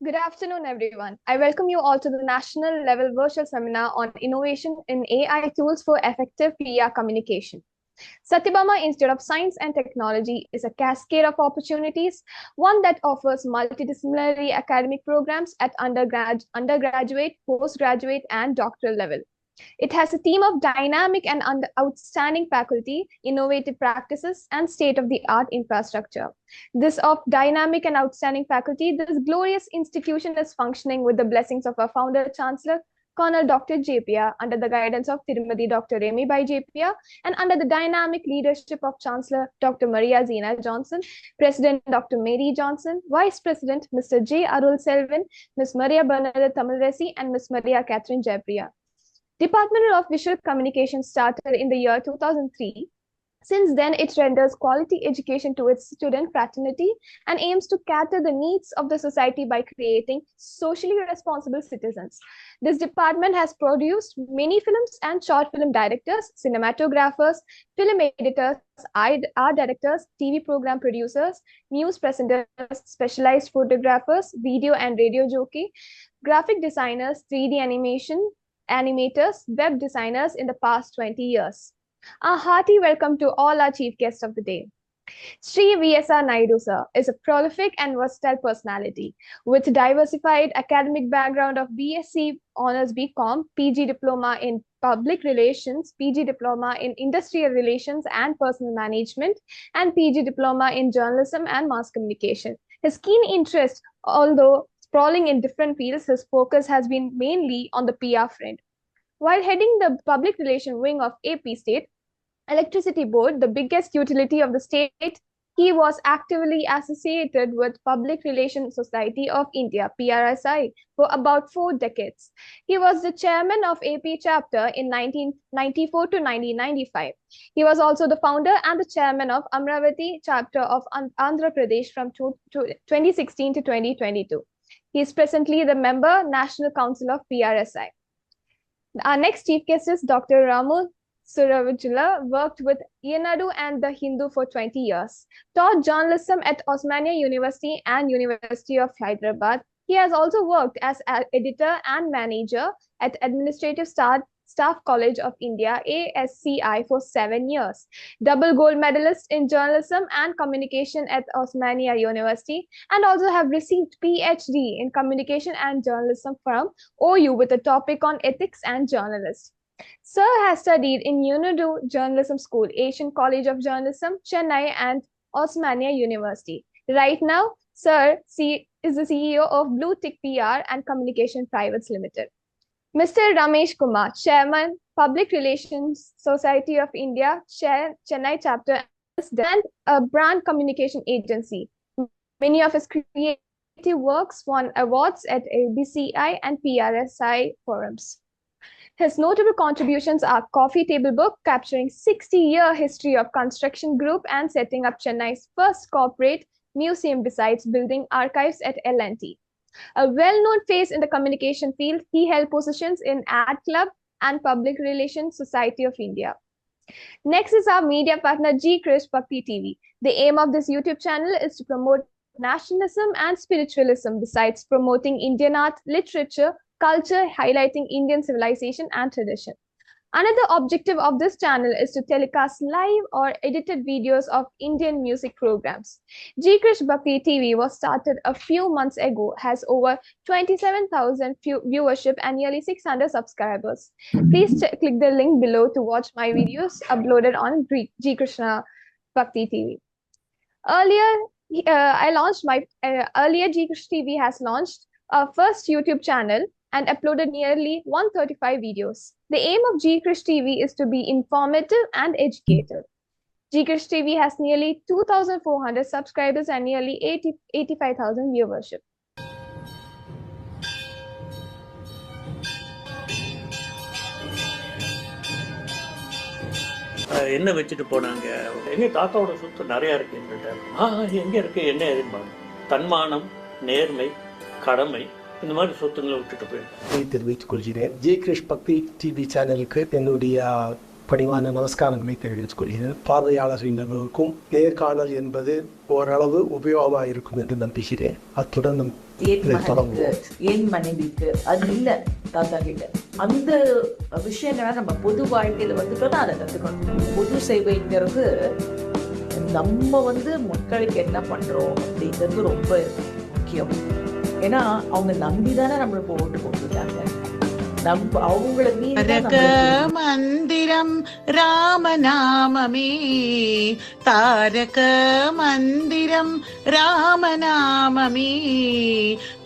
Good afternoon, everyone. I welcome you all to the national level virtual seminar on innovation in AI tools for effective PR communication. Satyabhama Institute of Science and Technology is a cascade of opportunities, one that offers multidisciplinary academic programs at undergraduate, postgraduate, and doctoral level. It has a team of dynamic and outstanding faculty, innovative practices, and state-of-the-art infrastructure. This glorious institution is functioning with the blessings of our founder, Chancellor, Colonel Dr. JPR, under the guidance of Tirumati Dr. Remy by JPR, and under the dynamic leadership of Chancellor Dr. Maria Zina Johnson, President Dr. Mary Johnson, Vice President Mr. J. Arul Selvan, Ms. Maria Bernadette Tamilresi, and Ms. Maria Catherine Jabria. Department of Visual Communication started in the year 2003. Since then, it renders quality education to its student fraternity and aims to cater the needs of the society by creating socially responsible citizens. This department has produced many films and short film directors, cinematographers, film editors, art directors, TV program producers, news presenters, specialized photographers, video and radio jockey, graphic designers, 3D animators, web designers in the past 20 years. A hearty welcome to all our chief guests of the day. Sri VSR Naidu sir is a prolific and versatile personality with diversified academic background of BSc Honours BCom, PG Diploma in Public Relations, PG Diploma in Industrial Relations and Personal Management, and PG Diploma in Journalism and Mass Communication. His keen interest, although sprawling in different fields, his focus has been mainly on the PR front. While heading the public relation wing of AP State Electricity Board, the biggest utility of the state, he was actively associated with Public Relations Society of India, PRSI, for about 4 decades. He was the chairman of AP chapter in 1994 to 1995. He was also the founder and the chairman of Amravati chapter of Andhra Pradesh from 2016 to 2022. He is presently the member National Council of PRSI. Our next chief guest is Dr. Ramu. Suravajjula worked with Naidu and The Hindu for 20 years, taught journalism at Osmania University and University of Hyderabad. He has also worked as an editor and manager at Administrative Staff College of India, ASCI, for 7 years. Double gold medalist in journalism and communication at Osmania University, and also have received PhD in communication and journalism from OU with a topic on ethics and journalism. Sir has studied in Naidu Journalism School, Asian College of Journalism, Chennai, and Osmania University. Right now, Sir is the CEO of Blue Tick PR and Communication Privates Limited. Mr. Ramesh Kumar, Chairman, Public Relations Society of India, Chennai chapter, and a brand communication agency. Many of his creative works won awards at ABCI and PRSI forums. His notable contributions are Coffee Table Book, capturing 60-year history of construction group and setting up Chennai's first corporate museum besides building archives at L&T. A well-known face in the communication field, he held positions in Ad Club and Public Relations Society of India. Next is our media partner G. Krish Bhakti TV. The aim of this YouTube channel is to promote nationalism and spiritualism besides promoting Indian art, literature, culture, highlighting Indian civilization and tradition. Another objective of this channel is to telecast live or edited videos of Indian music programs. G. Krish Bhakti TV was started a few months ago, has over 27,000 viewership and nearly 600 subscribers. Please click the link below to watch my videos uploaded on G. Krishna Bhakti TV. Earlier, G. Krish TV has launched our first YouTube channel and uploaded nearly 135 videos. The aim of G. Krish TV is to be informative and educative. G. Krish TV has nearly 2,400 subscribers and nearly 85,000 viewership. என்ன வச்சுட்டு போனாங்க எங்க தாத்தாவோட சொத்து நிறைய இருக்கு எங்க இருக்கு என்ன எதிர்பார்ப்பு தன்மானம் நேர்மை கடமை இந்த மாதிரி சொத்துங்களை விட்டுட்டு போயிருக்கேன் தெரிவித்துக் கொள்கிறேன். ஜி கிருஷ் பக்தி டிவி சேனலுக்கு என்னுடைய பணிவான நமஸ்காரங்களை தெரிவித்துக் கொள்கிறேன். பார்வையாளர்களுக்கும் நேர்காணல் என்பது ஓரளவு உபயோகமாக இருக்கும் என்று நம்புகிறேன். அத்துடன் என் மனைவிக்கு அது இல்லை தாத்தா கிட்ட அந்த விஷயங்களை நம்ம பொது வாழ்க்கையில வந்துட்டோம்னா அதை கற்றுக்கணும். பொது சேவைங்கிறது நம்ம மக்களுக்கு என்ன பண்றோம் அப்படிங்கிறது ரொம்ப முக்கியம். ஏன்னா அவங்க நம்பிதானே நம்மளுக்கு ஓட்டு போட்டுருக்காங்க. அவங்கள மந்திரம் ராமநாமமே, தாரக மந்திரம் ராமநாமமே,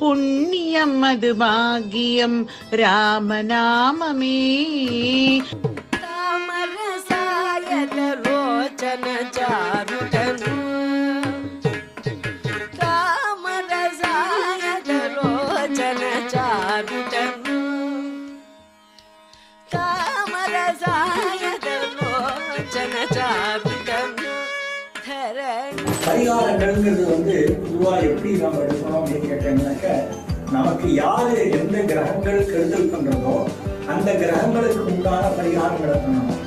புண்ணியம் அது பாக்கியம் ராமநாமமே. தாமரசாயத ரோச்சன சாருடனு, தாமரசாயத ரோச்சன சாருடனு, பரிகாரங்கள்ங்கிறது பொதுவா எப்படி நம்ம எடுக்கணும் அப்படின்னு கேட்டீங்கன்னாக்க, நமக்கு யாரு எந்த கிரகங்கள் கெடுதல் பண்றதோ அந்த கிரகங்களுக்கு உண்டான பரிகாரங்களை பண்ணணும்.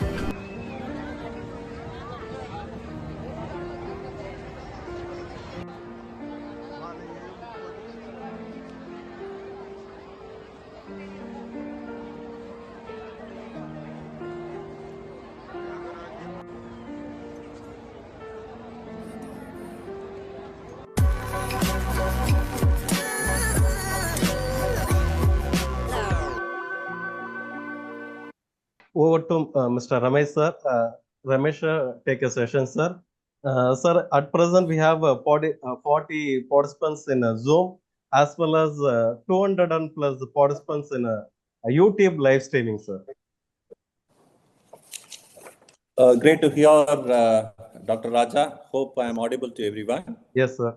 Over to Mr. Ramesh sir. Ramesh, take a session, sir. Sir, at present we have 40 participants in Zoom, as well as 200 and plus participants in YouTube live streaming, sir. Great to hear, Dr. Raja. Hope I am audible to everyone. Yes, sir.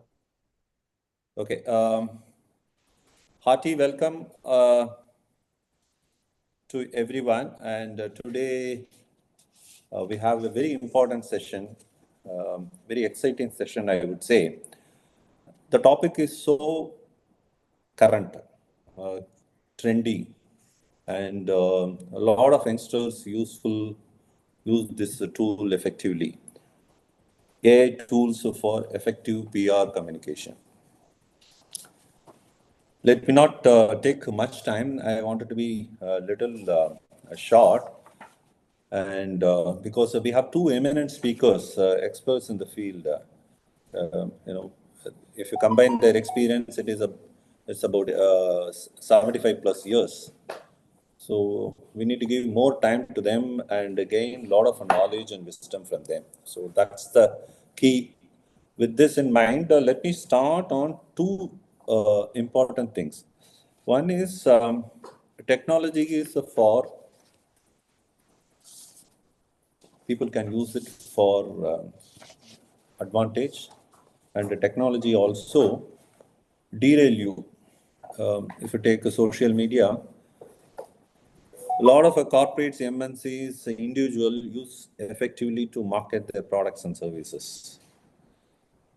Okay. Hearty welcome to everyone, and today we have a very important session, very exciting session, I would say. The topic is so current, trendy, and a lot of youngsters use this tool effectively. AI tools for effective PR communication. Let me not take much time. I wanted to be a little short, and because we have two eminent speakers, experts in the field. If you combine their experience, it's about 75 plus years. So we need to give more time to them and gain a lot of knowledge and wisdom from them. So that's the key. With this in mind, let me start on two important things. One is technology is for people can use it for advantage, and the technology also derail you. If you take social media, a lot of corporates, MNCs, individuals use effectively to market their products and services.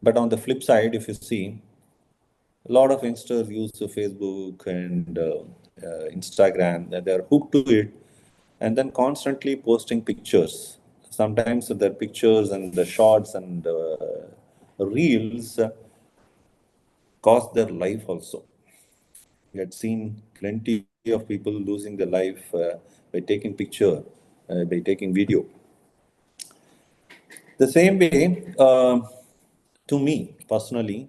But on the flip side, if you see, a lot of youngsters use Facebook and Instagram, they're hooked to it, and then constantly posting pictures. Sometimes their pictures and the shots and reels cost their life also. We had seen plenty of people losing their life by taking picture, by taking video. The same way, to me personally,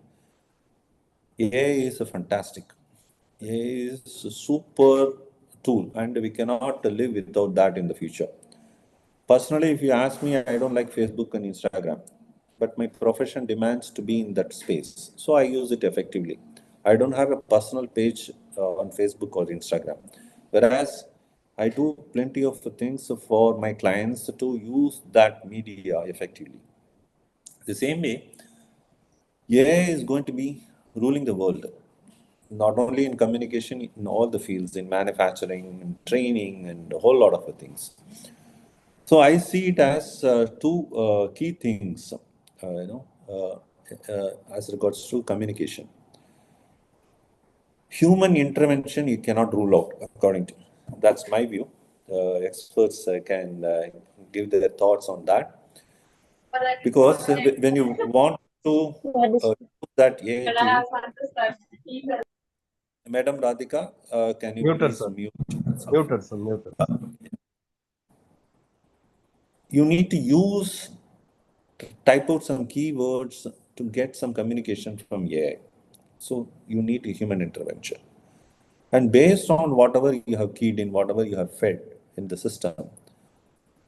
AI is a fantastic. AI is a super tool, and we cannot live without that in the future. Personally, if you ask me, I don't like Facebook and Instagram, but my profession demands to be in that space, so I use it effectively. I don't have a personal page on Facebook or Instagram, whereas I do plenty of things for my clients to use that media effectively. The same way, AI is going to be ruling the world, not only in communication, in all the fields, in manufacturing, in training, and a whole lot of things. So I see it as two key things, as regards to communication. Human intervention you cannot rule out, according to, that's my view. Experts can give their thoughts on that. Because when you want to use that AI tool, Madam Radhika, can you Muted, please sir. mute? Muted, sir. Muted. You need to type out some keywords to get some communication from AI. So you need a human intervention. And based on whatever you have keyed in, whatever you have fed in the system,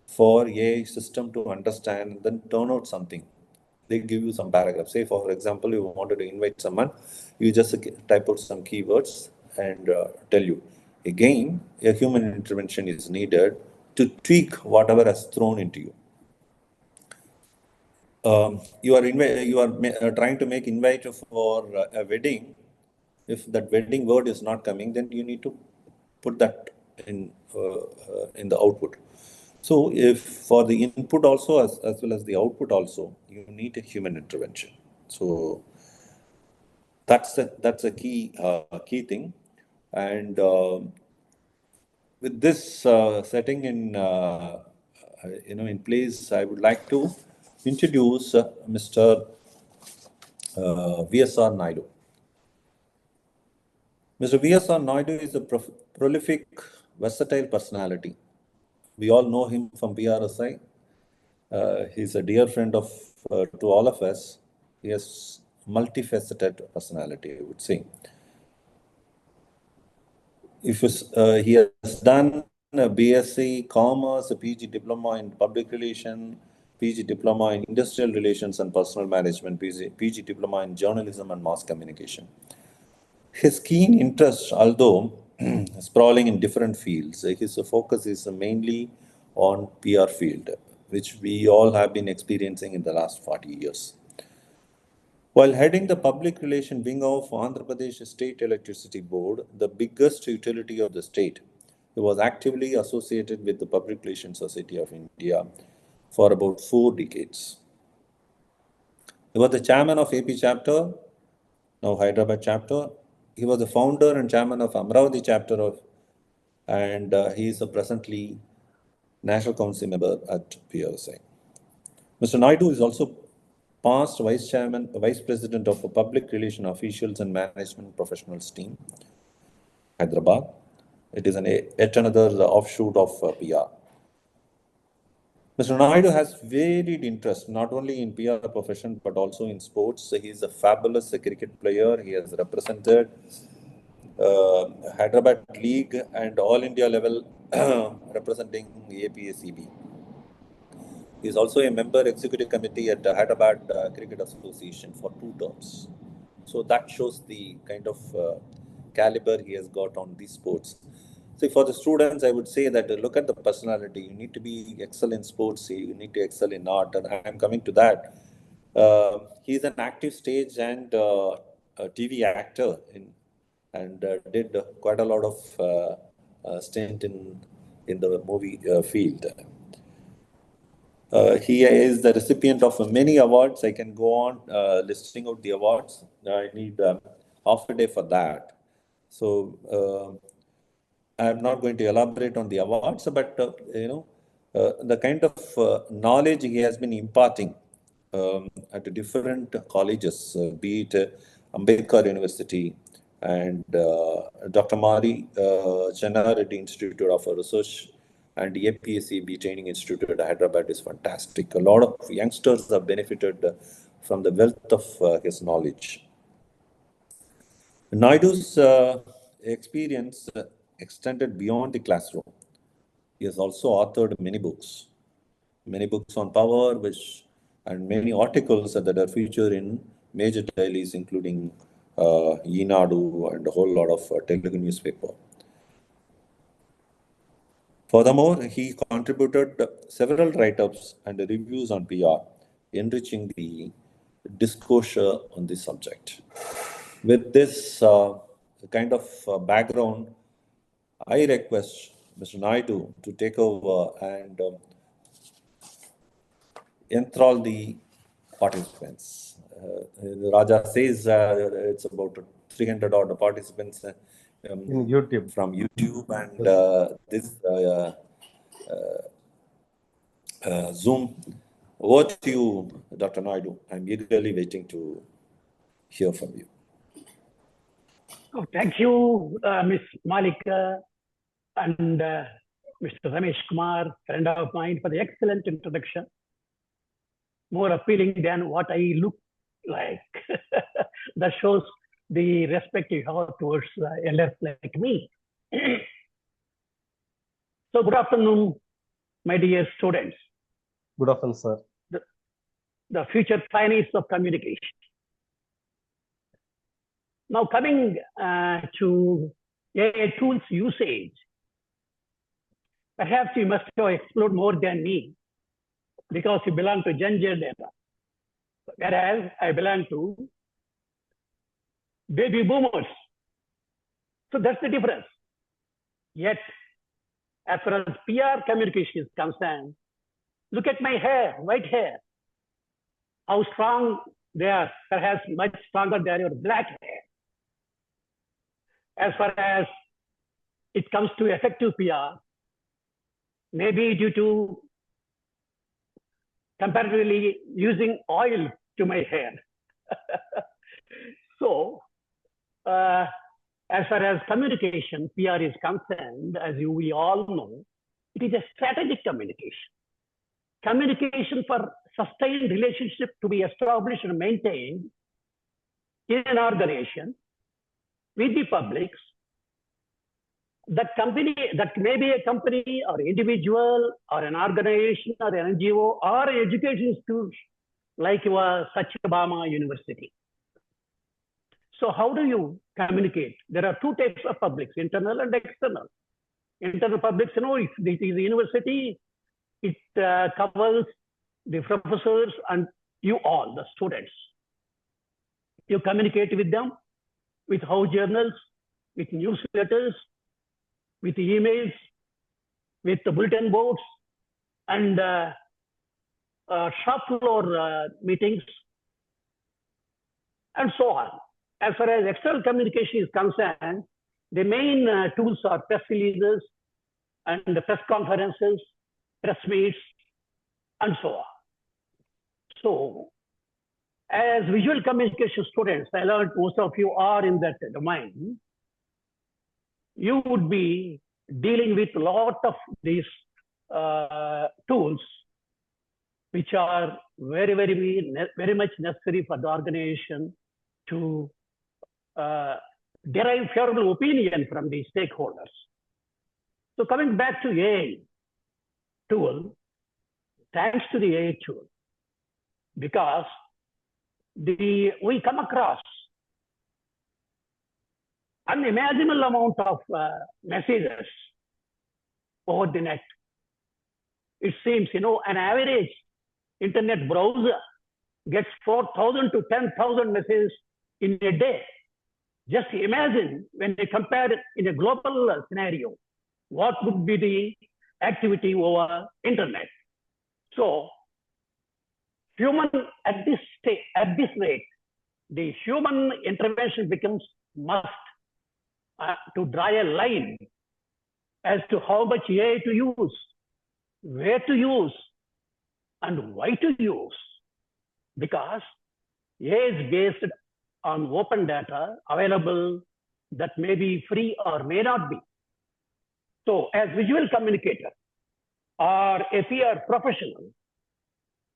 for AI system to understand, then turn out something. They give you some paragraphs. Say, for example, you wanted to invite someone, you just type out some keywords and tell you. Again, a human intervention is needed to tweak whatever has thrown into you. You are trying to make invite for a wedding. If that wedding word is not coming, then you need to put that in the output. So if for the input also as well as the output also, you need a human intervention. So that's a key thing. And with this setting in place, I would like to introduce Mr. VSR Naidu. Mr. VSR Naidu is a prolific, versatile personality. We all know him from PRSI. He's a dear friend to all of us. He has multifaceted personality, I would say. He has done a BSc Commerce, a PG Diploma in Public Relations, PG Diploma in Industrial Relations and Personal Management, PG Diploma in Journalism and Mass Communication. His keen interest, although sprawling in different fields, his focus is mainly on PR field, which we all have been experiencing in the last 40 years. While heading the public relation wing of Andhra Pradesh State Electricity Board, the biggest utility of the state, he was actively associated with the Public Relations Society of India for about 4 decades. He was the chairman of AP chapter, now Hyderabad chapter. He was the founder and chairman of Amravati chapter and he is presently National Council member at PRSI. Mr. Naidu is also past vice president of a public relation officials and management professionals team, Hyderabad. It is yet another offshoot of PR. Mr. Naidu has varied interest not only in PR profession but also in sports. He is a fabulous cricket player. He has represented Hyderabad League and All India level representing APACB. He is also a member executive committee at the Hyderabad Cricket Association for 2 terms. So that shows the kind of caliber he has got on these sports. So for the students, I would say that look at the personality. You need to be excel in sports. You need to excel in art. And I am coming to that. He is an active stage and TV actor and did quite a lot of stint in the movie field. He is the recipient of many awards. I can go on listing out the awards. I need half a day for that. So I'm not going to elaborate on the awards, but the kind of knowledge he has been imparting at different colleges, be it Ambedkar University and Dr. Mari Chennai Reddy Institute of Research and APACB Training Institute at Hyderabad is fantastic. A lot of youngsters have benefited from the wealth of his knowledge. Naidu's experience extended beyond the classroom. He has also authored many books on power, and many articles that are featured in major dailies, including Naidu and a whole lot of Telugu newspaper. Furthermore, he contributed several write-ups and reviews on PR, enriching the discourse on this subject. With this kind of background, I request Mr. Naidu to take over and enthrall the participants. Raja says it's about 300 odd participants In YouTube. from YouTube, and this Zoom. Over to you, Dr. Naidu. I'm eagerly waiting to hear from you. Oh, thank you, Ms. Malika and Mr. Ramesh Kumar, friend of mine, for the excellent introduction. More appealing than what I look like. That shows the respect you have towards elders like me. So, good afternoon, my dear students. Good afternoon, sir. The future pioneers of communication. Now, coming to AI tools usage, perhaps you must have explored more than me because you belong to Gen Z era, whereas I belong to baby boomers. So that's the difference. Yet, as far as PR communication is concerned, look at my hair, white hair, how strong they are, perhaps much stronger than your black hair. As far as it comes to effective PR, maybe due to comparatively using oil to my hair. So, as far as communication, PR is concerned, as we all know, it is a strategic communication. Communication for sustained relationship to be established and maintained in an organization with the publics. That company, that may be a company or individual or an organization or an NGO or an education institute like your Satyabhama University. So how do you communicate? There are two types of publics, internal and external. Internal publics, you know, if it is a university, it covers the professors and you all, the students. You communicate with them with house journals, with newsletters, with emails, with the bulletin boards, and shop floor meetings, and so on. As far as external communication is concerned, the main tools are press releases and the press conferences, press meets, and so on. So, as visual communication students, I learned most of you are in that domain. You would be dealing with a lot of these tools, which are very much necessary for the organization to derive favorable opinion from the stakeholders. So coming back to AI tool, thanks to the AI tool, because we come across unimaginable amount of messages over the net. It seems, you know, an average internet browser gets 4,000 to 10,000 messages in a day. Just imagine when they compare it in a global scenario, what would be the activity over internet. So, human at this stage, at this rate, the human intervention becomes must to draw a line as to how much AI to use, where to use, and why to use. Because AI is based on open data available that may be free or may not be. So as visual communicator or a PR professional,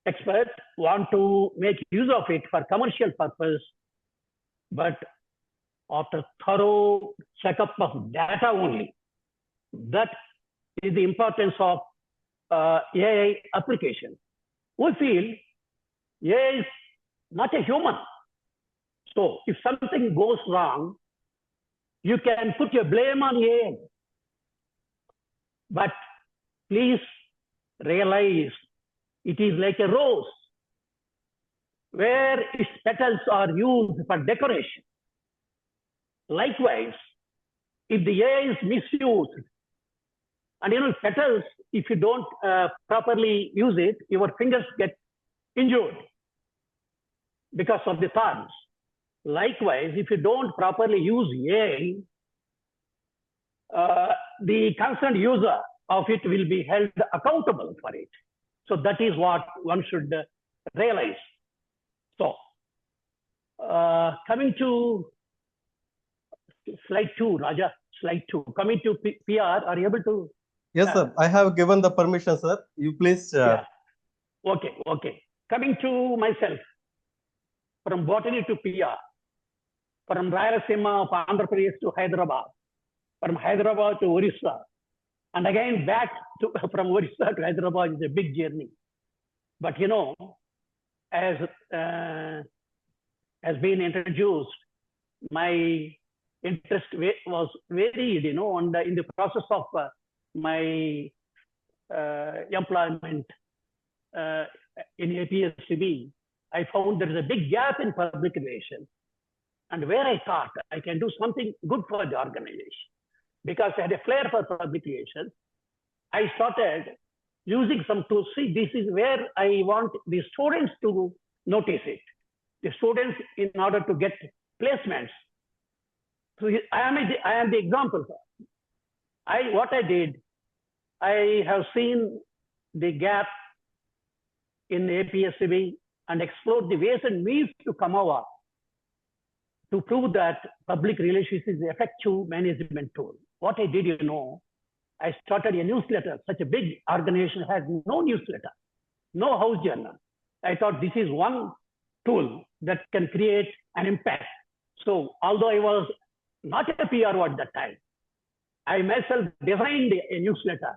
experts want to make use of it for commercial purpose, but after thorough checkup of data only. That is the importance of AI application. We feel AI is not a human. So if something goes wrong, you can put your blame on AI. But please realize it is like a rose where its petals are used for decoration. Likewise, if the AI is misused, and you know, petals, if you don't properly use it, your fingers get injured because of the thorns. Likewise, if you don't properly use AI, the concerned user of it will be held accountable for it. So that is what one should realize. So coming to slide 2, Raja, slide 2. Coming to PR, are you able to? Yes, sir. I have given the permission, sir. You please. Yeah. Okay. Coming to myself, from botany to PR, from Rayalaseema of Andhra Pradesh to Hyderabad, from Hyderabad to Orissa, and again back to, from Orissa to Hyderabad is a big journey. But you know, as has been introduced, my interest was varied, you know, and in the process of my employment in APSCB, I found there is a big gap in public relations, and where I thought I can do something good for the organization. Because I had a flair for public relations, I started using some tools. See, this is where I want the students to notice it. The students, in order to get placements. So I am the example. What I did, I have seen the gap in APSCB and explored the ways and means to come over to prove that public relations is an effective management tool. What I did, you know, I started a newsletter. Such a big organization has no newsletter, no house journal. I thought this is one tool that can create an impact. So although I was not a PRO at that time, I myself designed a newsletter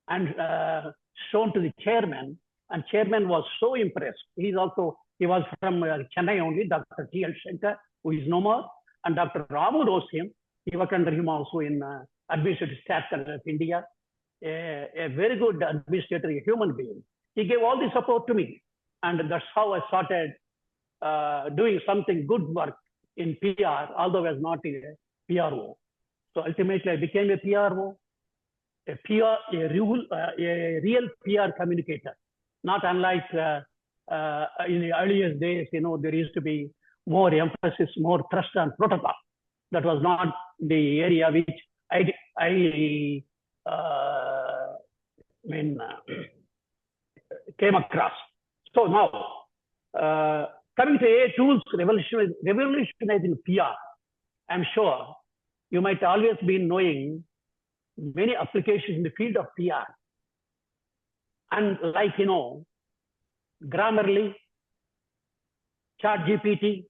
and shown to the chairman, and chairman was so impressed. He was from Chennai only, Dr. T.L. Shankar, who is no more, and Dr. Ramu knows him. He worked under him also in Administrative Staff of India, a very good administrator, a human being. He gave all the support to me, and that's how I started doing something good work in PR, although I was not a PRO. So ultimately, I became a PRO, a real PR communicator. Not unlike in the earliest days, you know, there used to be more emphasis, more trust on protocol. That was not the area which I came across. So now, coming to AI tools, revolutionizing PR, I'm sure you might always be knowing many applications in the field of PR. And like, you know, Grammarly, ChatGPT,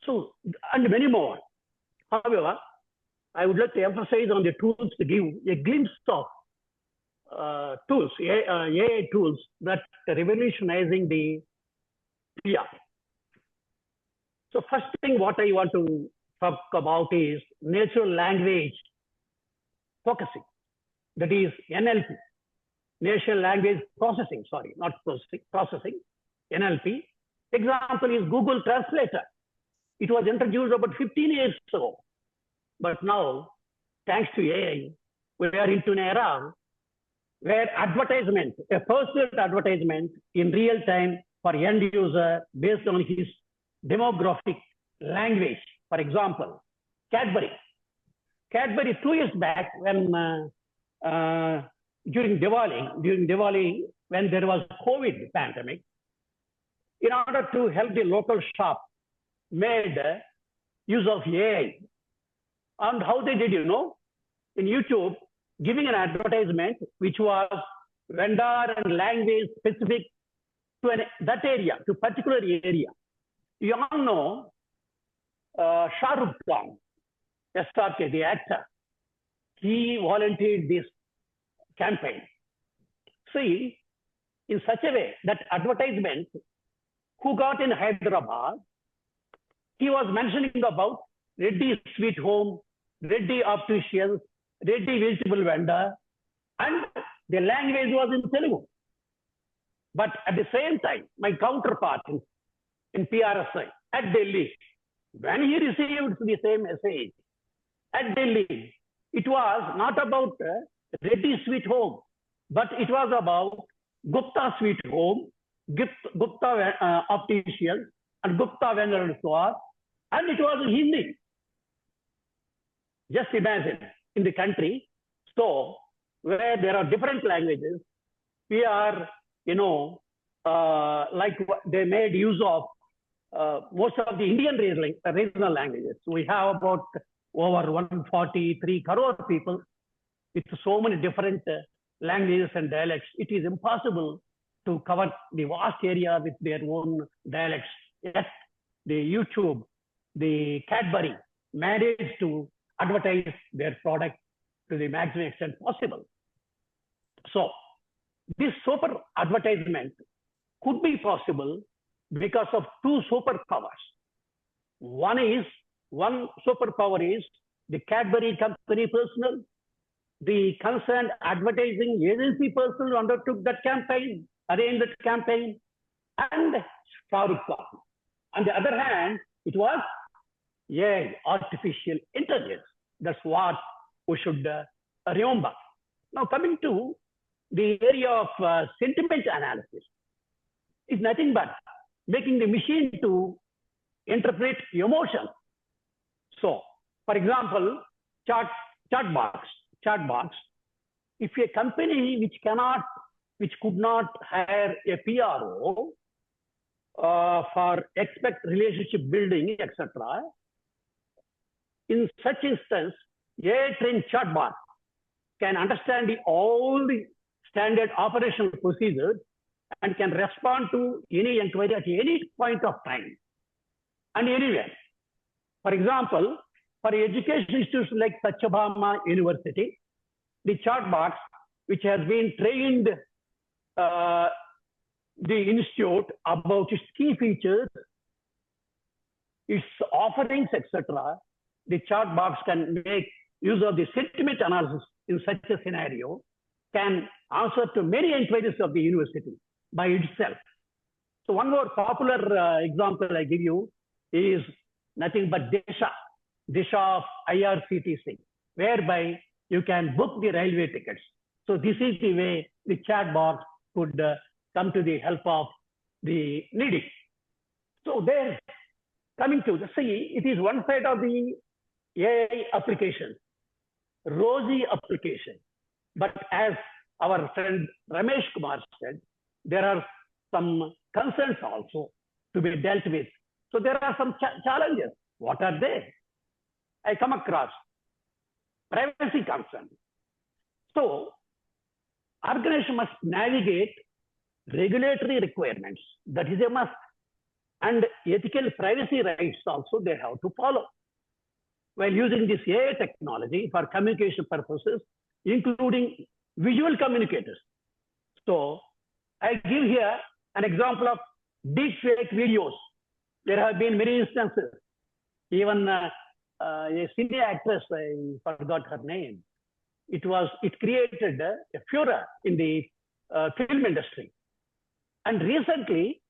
so, and many more. However, I would like to emphasize on the tools to give a glimpse of tools, AI tools that are revolutionizing the PR. So first thing what I want to talk about is natural language focusing. That is NLP, natural language processing, sorry, not processing, NLP. Example is Google Translator. It was introduced about 15 years ago. But now, thanks to AI, we are into an era where advertisement, a personal advertisement in real time for end user based on his demographic language. For example, Cadbury. Cadbury 2 years back when during Diwali, when there was COVID pandemic, in order to help the local shop, made use of AI. And how they did, you know, in YouTube, giving an advertisement which was vendor and language specific to that area, to particular area. You all know Shah Rukh Khan, SRK, the actor, he volunteered this campaign. See, in such a way that advertisement, who got in Hyderabad, he was mentioning about Reddy Sweet Home, Reddy Opticians, Reddy Vegetable Vendor, and the language was in Telugu. But at the same time, my counterpart in PRSI at Delhi, when he received the same message at Delhi, it was not about Reddy Sweet Home, but it was about Gupta Sweet Home, Gupta Opticians, and Gupta Vendor and so on, and it was in Hindi. Just imagine in the country, so where there are different languages, we are, like they made use of most of the Indian regional languages. We have about over 143 crore people with so many different languages and dialects. It is impossible to cover the vast area with their own dialects. Yet the YouTube, the Cadbury managed to advertise their product to the maximum extent possible. So this super advertisement could be possible because of two superpowers. One superpower is the Cadbury company personnel, the concerned advertising agency personnel who undertook that campaign, arranged that campaign, and Shahrukh Khan. On the other hand, it was artificial intelligence. That's what we should remember. Now, coming to the area of sentiment analysis, is nothing but making the machine to interpret emotion. So, for example, chat box. If a company which could not hire a PRO for expect relationship building, etc., in such instance, a trained chat box can understand all the standard operational procedures and can respond to any inquiry at any point of time and anywhere. For example, for education institutions like Satyabhama University, the chat box, which has been trained the institute about its key features, its offerings, etc., the chat box can make use of the sentiment analysis in such a scenario, can answer to many inquiries of the university by itself. So one more popular example I give you is nothing but Disha of IRCTC, whereby you can book the railway tickets. So this is the way the chat box could come to the help of the needy. So there, coming to the it is one side of the AI application, rosy application. But as our friend Ramesh Kumar said, there are some concerns also to be dealt with. So there are some challenges. What are they? I come across privacy concerns. So organization must navigate regulatory requirements. That is a must. And ethical privacy rights also they have to follow. While using this AI technology for communication purposes, including visual communicators. So I give here an example of deepfake videos. There have been many instances. Even a senior actress, I forgot her name. It created a furor in the film industry. And recently,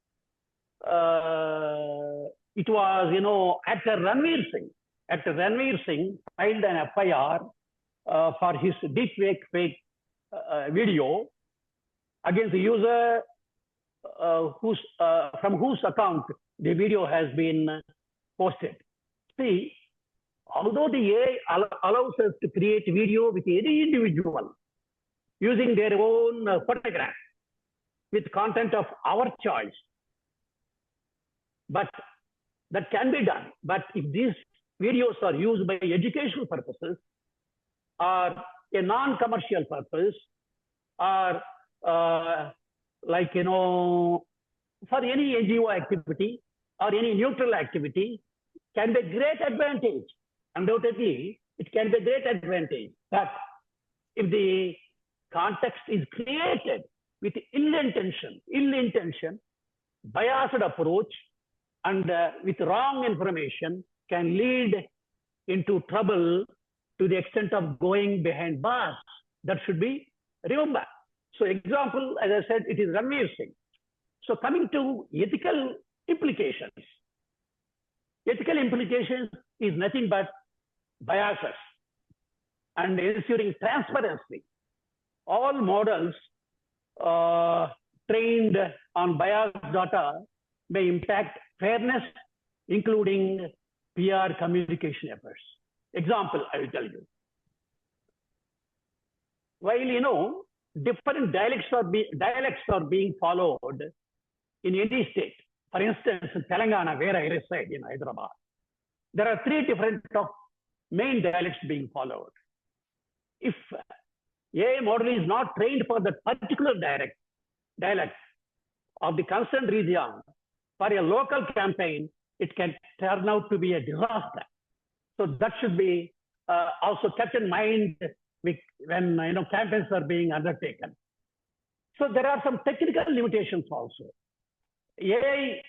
it was, actor Ranveer Singh. Actor Ranveer Singh filed an FIR for his deepfake fake video against the user from whose account the video has been posted. See, although the AI allows us to create video with any individual using their own photograph with content of our choice, but that can be done. But if these videos are used by educational purposes or a non-commercial purpose or for any NGO activity or any neutral activity, can be a great advantage. Undoubtedly, it can be a great advantage. But if the context is created with ill intention, biased approach, and with wrong information, can lead into trouble to the extent of going behind bars. That should be remembered. So example, as I said, it is Ranveer Singh. So coming to ethical implications. Ethical implications is nothing but biases and ensuring transparency. All models trained on biased data may impact fairness, including PR communication efforts. Example, I will tell you. While different dialects are being followed in any state. For instance, in Telangana, where I reside in Hyderabad, there are 3 different main dialects being followed. If AI model is not trained for the particular dialect of the concerned region for a local campaign, it can turn out to be a disaster. So that should be also kept in mind when campaigns are being undertaken. So there are some technical limitations also. AI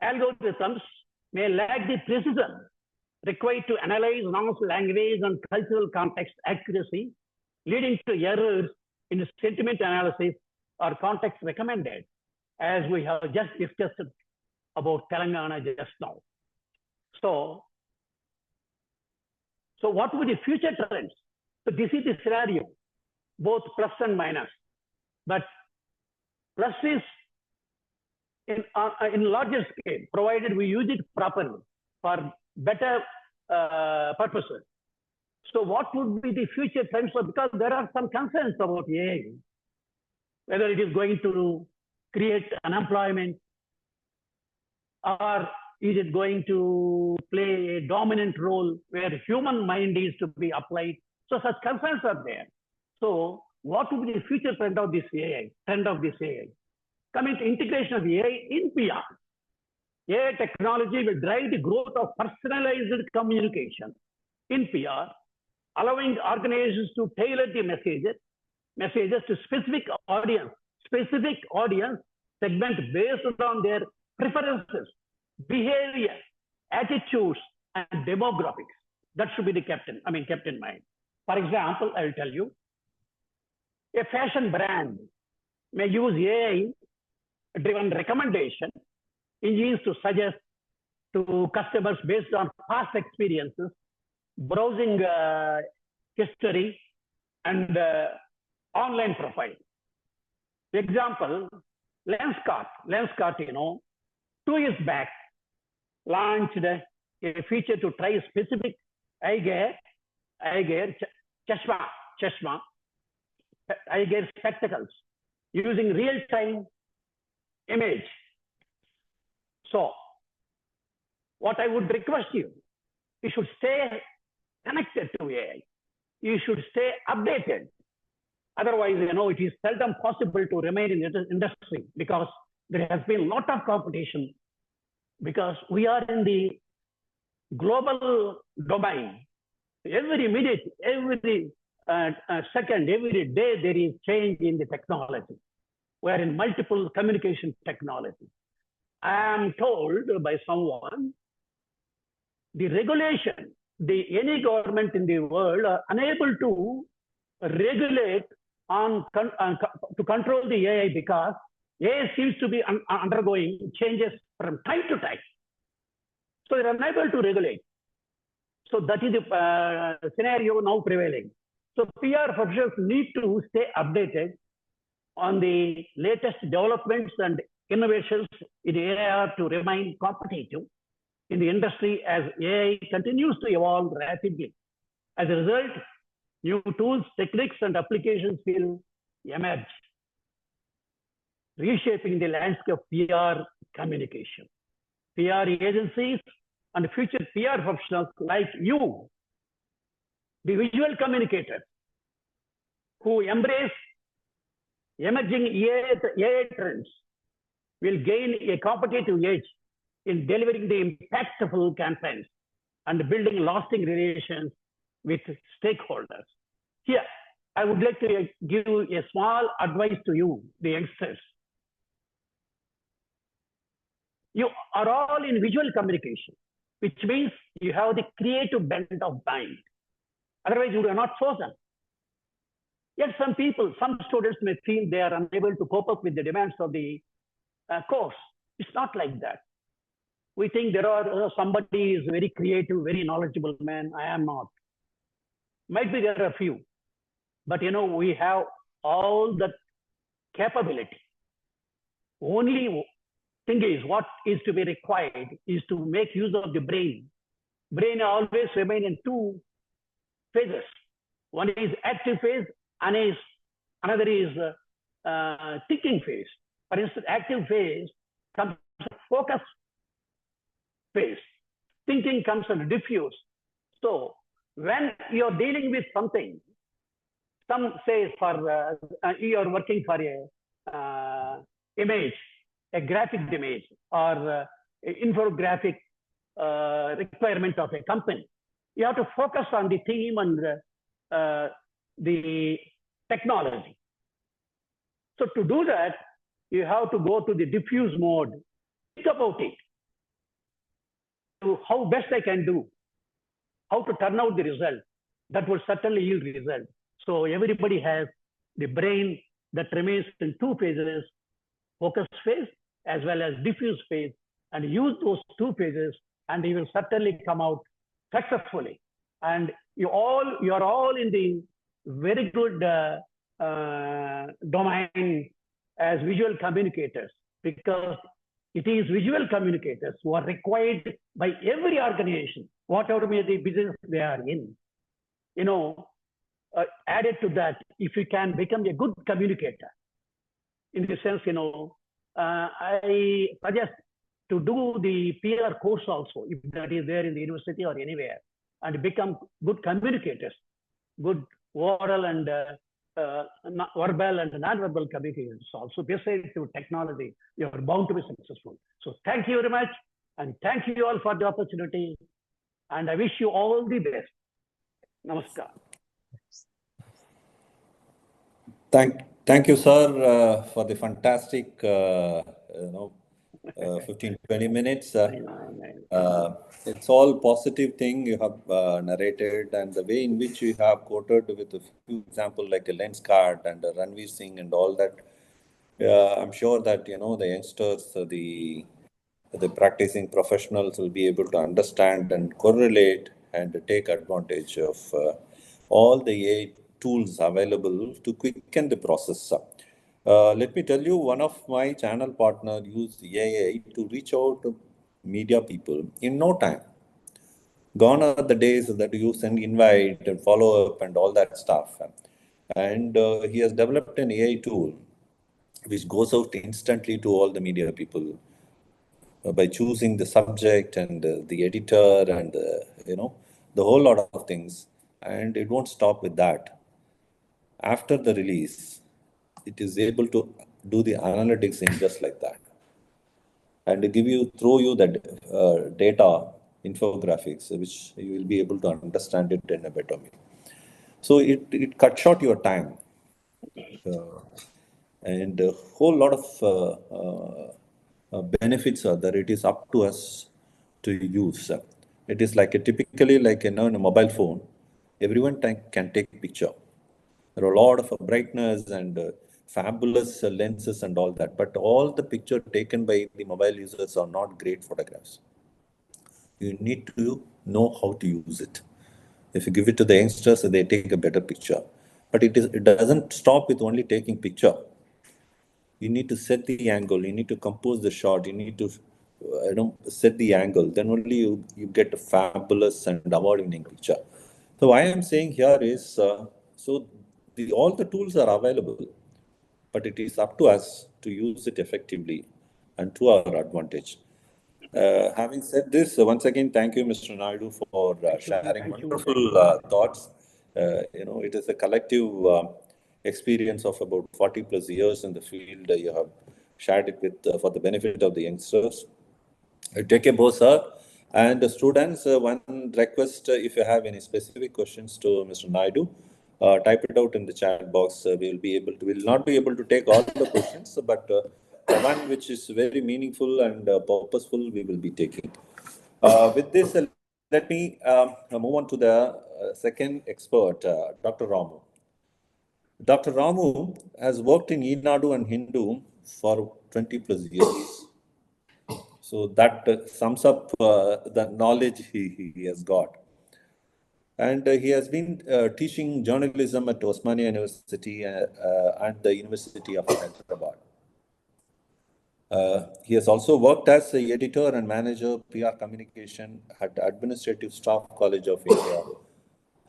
algorithms may lack the precision required to analyze one's language and cultural context accuracy, leading to errors in sentiment analysis or context recommended, as we have just discussed about Telangana just now. So what would the future trends? So this is the scenario, both plus and minus. But plus is in larger scale, provided we use it properly for better purposes. So what would be the future trends? Because there are some concerns about AI, whether it is going to create unemployment, or is it going to play a dominant role where human mind is to be applied? So such concerns are there. So what would be the future trend of this AI? Coming to integration of AI in PR. AI technology will drive the growth of personalized communication in PR, allowing organizations to tailor the messages to specific audience segment based on their preferences, behavior, attitudes, and demographics. That should be kept in mind. For example, I will tell you, a fashion brand may use AI-driven recommendation engines to suggest to customers based on past experiences, browsing history, and online profile. Example, Lenskart, 2 years back, launched a feature to try specific eye gear spectacles using real-time image. So, what I would request you should stay connected to AI. You should stay updated. Otherwise, it is seldom possible to remain in the industry because there has been a lot of competition, because we are in the global domain. Every minute, every second, every day, there is change in the technology. We are in multiple communication technology. I am told by someone, the regulation, any government in the world are unable to regulate to control the AI because AI seems to be undergoing changes from time to time. So they're unable to regulate. So that is the scenario now prevailing. So PR professionals need to stay updated on the latest developments and innovations in AI to remain competitive in the industry as AI continues to evolve rapidly. As a result, new tools, techniques, and applications will emerge, reshaping the landscape of PR communication. PR agencies and future PR professionals like you, the visual communicators who embrace emerging AI trends, will gain a competitive edge in delivering the impactful campaigns and building lasting relations with stakeholders. Here, I would like to give a small advice to you, the youngsters. You are all in visual communication, which means you have the creative bent of mind. Otherwise, you are not chosen. Yet some students may feel they are unable to cope up with the demands of the course. It's not like that. We think there are somebody is very creative, very knowledgeable man. I am not. Might be there are a few, but we have all that capability. Only thing is, what is to be required is to make use of the brain. Brain always remain in 2 phases. One is active phase, and is Another is thinking phase. For instance, active phase comes focus phase. Thinking comes under diffuse. So when you're dealing with something, some say for you're working for a image, a graphic image, or infographic requirement of a company. You have to focus on the theme and the technology. So to do that, you have to go to the diffuse mode. Think about it. To how best I can do, how to turn out the result. That will certainly yield result. So everybody has the brain that remains in two phases, focus phase as well as diffuse phase, and use those two phases, and you will certainly come out successfully. And you're all in the very good domain as visual communicators, because it is visual communicators who are required by every organization, whatever may the business they are in. Added to that, if you can become a good communicator, in the sense, I suggest to do the PR course also, if that is there in the university or anywhere, and become good communicators, good oral and verbal and non-verbal communicators also. Besides your technology, you are bound to be successful. So thank you very much, and thank you all for the opportunity, and I wish you all the best. Namaskar. Thank you, sir, for the fantastic 15-20 minutes. It's all positive thing you have narrated, and the way in which you have quoted with a few examples like a lens card and a Ranveer Singh and all that. I'm sure that the youngsters, the practicing professionals will be able to understand and correlate and take advantage of all the AI tools available to quicken the process. Let me tell you, one of my channel partner used AI to reach out to media people in no time. Gone are the days that you send invite and follow up and all that stuff. And he has developed an AI tool which goes out instantly to all the media people by choosing the subject and the editor and the whole lot of things. And it won't stop with that. After the release, it is able to do the analytics in just like that, and throw you that data infographics, which you will be able to understand it in a better way. So it cuts short your time, and a whole lot of benefits are there. It is up to us to use. It is like typically like in a mobile phone, everyone can take a picture. There are a lot of brightness and fabulous lenses and all that, but all the picture taken by the mobile users are not great photographs. You need to know how to use it. If you give it to the youngsters, they take a better picture. But it doesn't stop with only taking picture. You need to set the angle. You need to compose the shot. You need to set the angle. Then only you get a fabulous and award-winning picture. So why I'm saying here is, all the tools are available, but it is up to us to use it effectively and to our advantage. Having said this, once again, thank you, Mr. Naidu, for sharing wonderful thoughts. It is a collective experience of about 40 plus years in the field. You have shared it with for the benefit of the youngsters. Take a bow, sir. And the students, one request, if you have any specific questions to Mr. Naidu, type it out in the chat box. We'll not be able to take all the questions, but the one which is very meaningful and purposeful, we will be taking. With this, let me move on to the second expert, Dr. Ramu. Dr. Ramu has worked in Naidu and Hindu for 20 plus years. So that sums up the knowledge he has got. And he has been teaching journalism at Osmania University and the University of Hyderabad. He has also worked as an editor and manager PR communication at Administrative Staff College of India,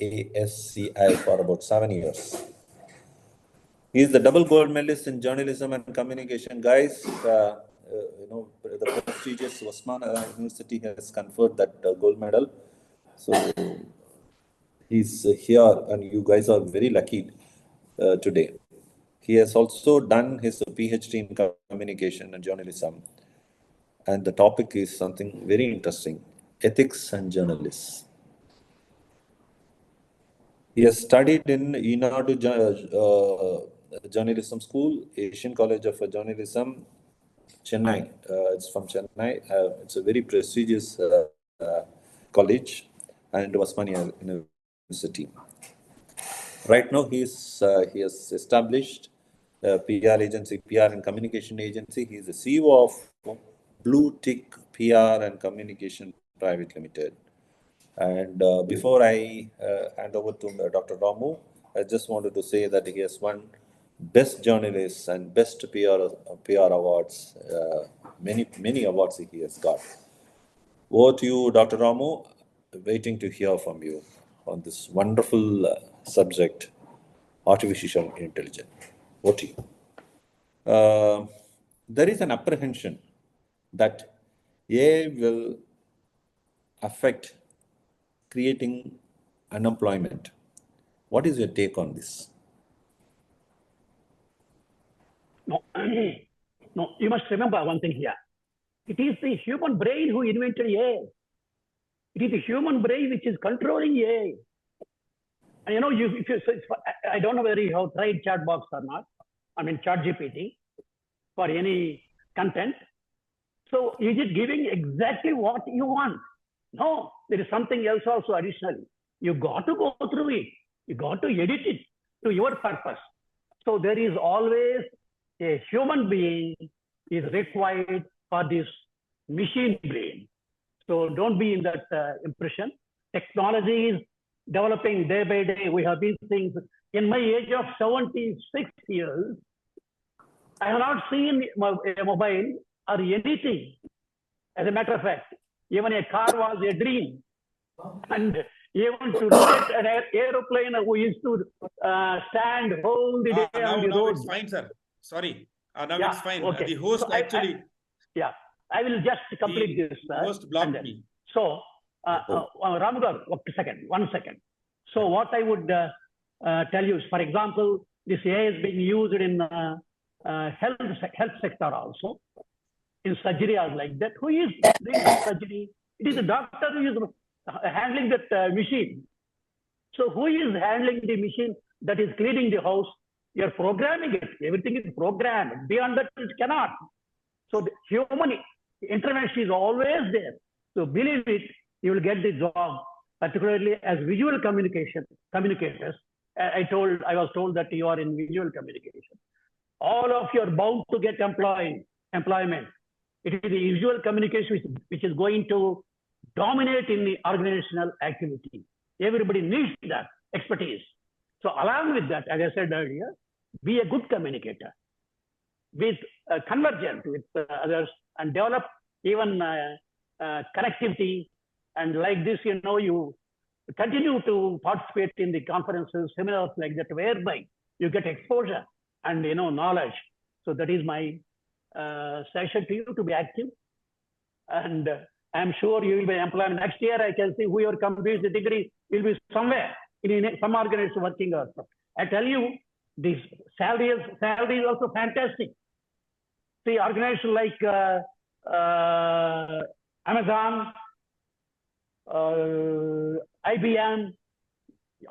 ASCI, for about 7 years. He is the double gold medalist in journalism and communication. Guys, the prestigious Osmania University has conferred that gold medal. So he's here, and you guys are very lucky today. He has also done his PhD in communication and journalism. And the topic is something very interesting: ethics and journalists. He has studied in Naidu Journalism School, Asian College of Journalism, Chennai. It's from Chennai. It's a very prestigious college, and Osmania University. Right now, he has established a PR agency, PR and communication agency. He is the CEO of Blue Tick PR and Communication Private Limited. And before I hand over to Dr. Ramu, I just wanted to say that he has won Best Journalist and Best PR awards. Many awards he has got. Over to you, Dr. Ramu. Waiting to hear from you on this wonderful subject, artificial intelligence. Over to you. There is an apprehension that AI will affect creating unemployment. What is your take on this? No, no, you must remember one thing here. It is the human brain who invented AI. It is the human brain which is controlling AI. And you know, I don't know whether you have tried chat box or not. I mean, chat GPT for any content. So is it giving exactly what you want? No, there is something else also additionally. You got to go through it. You got to edit it to your purpose. So there is always a human being is required for this machine brain. So don't be in that impression. Technology is developing day by day. We have been seeing, in my age of 76 years, I have not seen a mobile or anything. As a matter of fact, even a car was a dream. And even to look at an aeroplane who used to stand whole the day on the road. It's fine, sir. Sorry. Now Yeah, it's fine. okay. The host So actually... I will just complete this. The host blocked me. So, Ramu, one second. So what I would tell you is, for example, this AI is being used in health sector also, in surgery or like that. Who is doing the surgery? It is the doctor who is handling that machine. So who is handling the machine that is cleaning the house? You're programming it. Everything is programmed. Beyond that, it cannot. So the human intervention is always there. So believe it, you will get the job, particularly as visual communicators. I was told that you are in visual communication. All of you are bound to get employment. It is the visual communication which is going to dominate in the organizational activity. Everybody needs that expertise. So along with that, as I said earlier, be a good communicator. With convergent with others and develop even connectivity. And like this, you know, you continue to participate in the conferences, seminars like that, whereby you get exposure and, you know, knowledge. So that is my suggestion to you, to be active. And I'm sure you will be employed. Next year, I can see whoever completes the degree will be somewhere in some organization working also. I tell you, this salary is also fantastic. See, organizations like Amazon, IBM,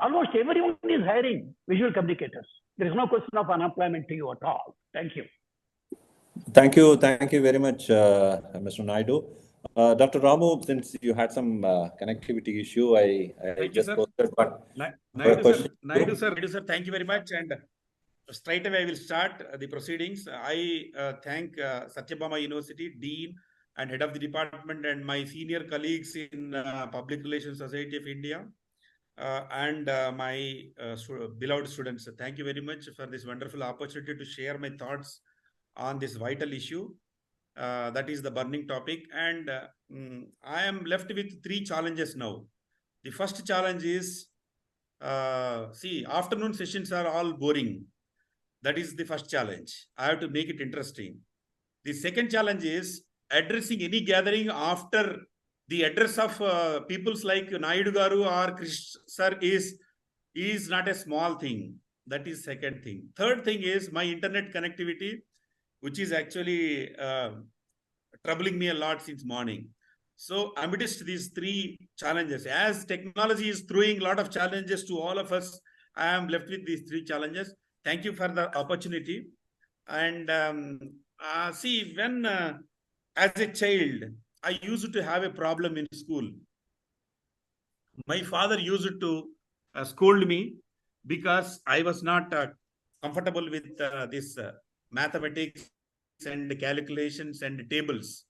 almost everyone is hiring visual communicators. There is no question of unemployment to you at all. Thank you. Thank you very much, Mr. Naidu. Dr. Ramu, since you had some connectivity issue, I just posted one. Naidu sir, thank you very much. And straight away I will start the proceedings. I thank Satyabhama University, Dean and Head of the Department, and my senior colleagues in Public Relations Society of India and my beloved students. Thank you very much for this wonderful opportunity to share my thoughts on this vital issue. That is the burning topic. And I am left with 3 challenges now. The first challenge is, see, afternoon sessions are all boring. That is the first challenge. I have to make it interesting. The second challenge is addressing any gathering after the address of peoples like Naidu Garu or Krish sir is not a small thing. That is second thing. Third thing is my internet connectivity, which is actually troubling me a lot since morning. So amidst these three challenges, as technology is throwing a lot of challenges to all of us, I am left with these three challenges. Thank you for the opportunity. And see, when as a child, I used to have a problem in school. My father used to scold me because I was not comfortable with this mathematics and calculations and tables.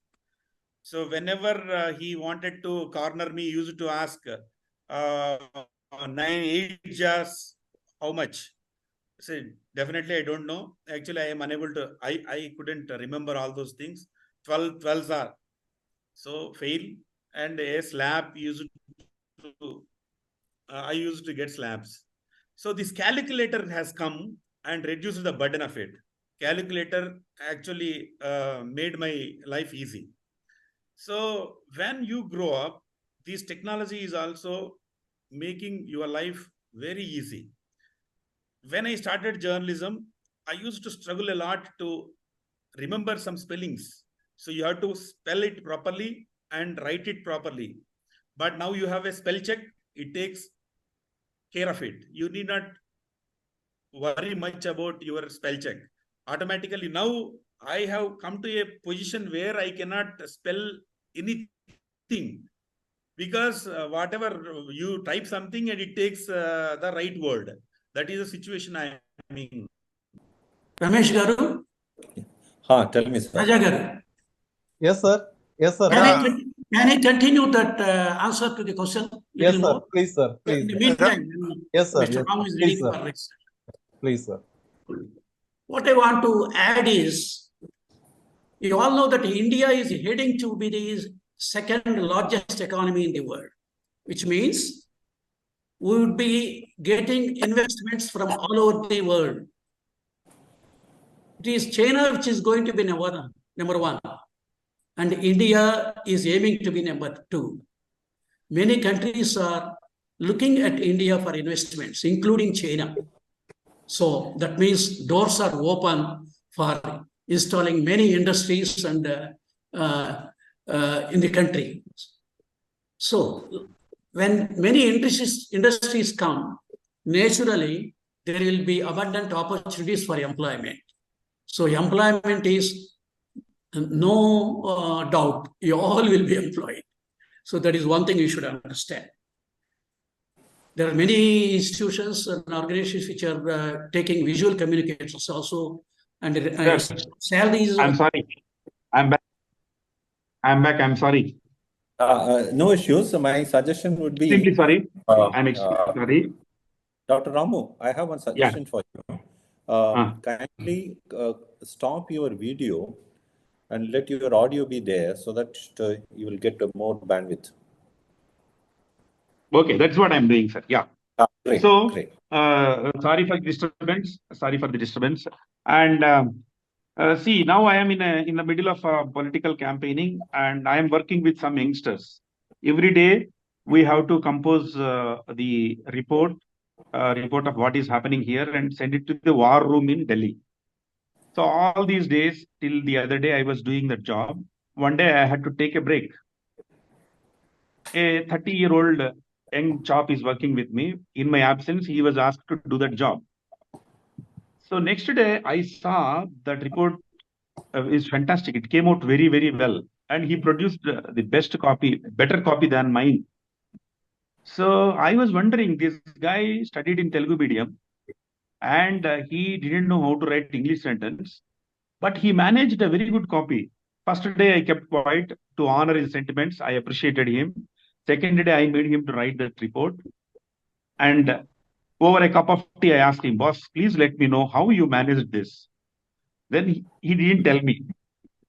So whenever he wanted to corner me, he used to ask 9 8 jars, how much? I said, definitely I don't know. Actually, I am unable to, I couldn't remember all those things. 12s are. So fail. And a slab used to, I used to get slabs. So this calculator has come and reduced the burden of it. Calculator actually made my life easy. So when you grow up, this technology is also making your life very easy. When I started journalism, I used to struggle a lot to remember some spellings. So you have to spell it properly and write it properly. But now you have a spell check, it takes care of it. You need not worry much about your spell check. Automatically now I have come to a position where I cannot spell anything because whatever you type something and it takes the right word. That is the situation I am in. Ramesh Garu? Tell me, sir. Raja Garu? Yes, sir. Yes, sir. Can I continue that answer to the question? Yes, sir. More? Please, sir. Please. In the meantime, yes, sir. Mr. Yes, Ramu is please, reading sir. for next. Please, sir. What I want to add is, you all know that India is heading to be the second largest economy in the world, which means we would be getting investments from all over the world. It is China which is going to be number one, and India is aiming to be number two. Many countries are looking at India for investments, including China. So that means doors are open for installing many industries and in the country. So when many industries come, naturally there will be abundant opportunities for employment. So employment is no doubt, you all will be employed. So that is one thing you should understand. There are many institutions and organizations which are taking visual communications also, and salaries. I'm sorry. I'm back. I'm sorry. No issues. My suggestion would be. Simply sorry. I'm extremely sorry. Dr. Ramu, I have one suggestion for you. Kindly stop your video and let your audio be there so that you will get more bandwidth. Okay, that's what I'm doing, sir. Yeah. Great, so, great. Sorry for the disturbance. Sorry for the disturbance. And see, now I am in the middle of political campaigning, and I am working with some youngsters. Every day we have to compose the report of what is happening here and send it to the war room in Delhi. So all these days, till the other day, I was doing that job. One day I had to take a break. A 30-year-old young chap is working with me. In my absence, he was asked to do that job. So next day, I saw that report is fantastic. It came out very, very well. And he produced the best copy, better copy than mine. So I was wondering, this guy studied in Telugu medium and he didn't know how to write English sentence, but he managed a very good copy. First day I kept quiet to honor his sentiments. I appreciated him. Second day I made him to write that report. And over a cup of tea, I asked him, boss, please let me know how you managed this. Then he didn't tell me.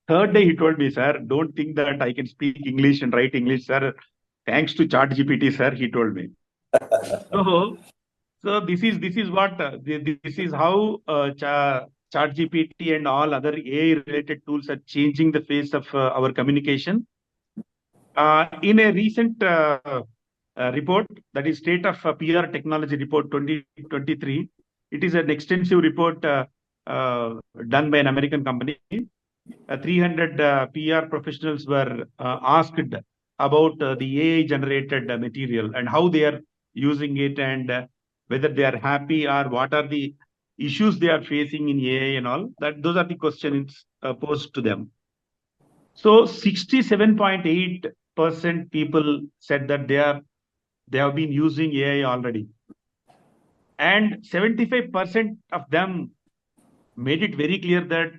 Third day he told me, sir, don't think that I can speak English and write English, sir. Thanks to ChatGPT, sir, he told me. So this is what this is how ChatGPT and all other AI related tools are changing the face of our communication. In a recent report, that is State of PR Technology Report 2023, it is an extensive report done by an American company. 300 PR professionals were asked about the AI generated material and how they are using it, and whether they are happy or what are the issues they are facing in AI and all. Those are the questions posed to them. So 67.8% people said that they have been using AI already, and 75% of them made it very clear that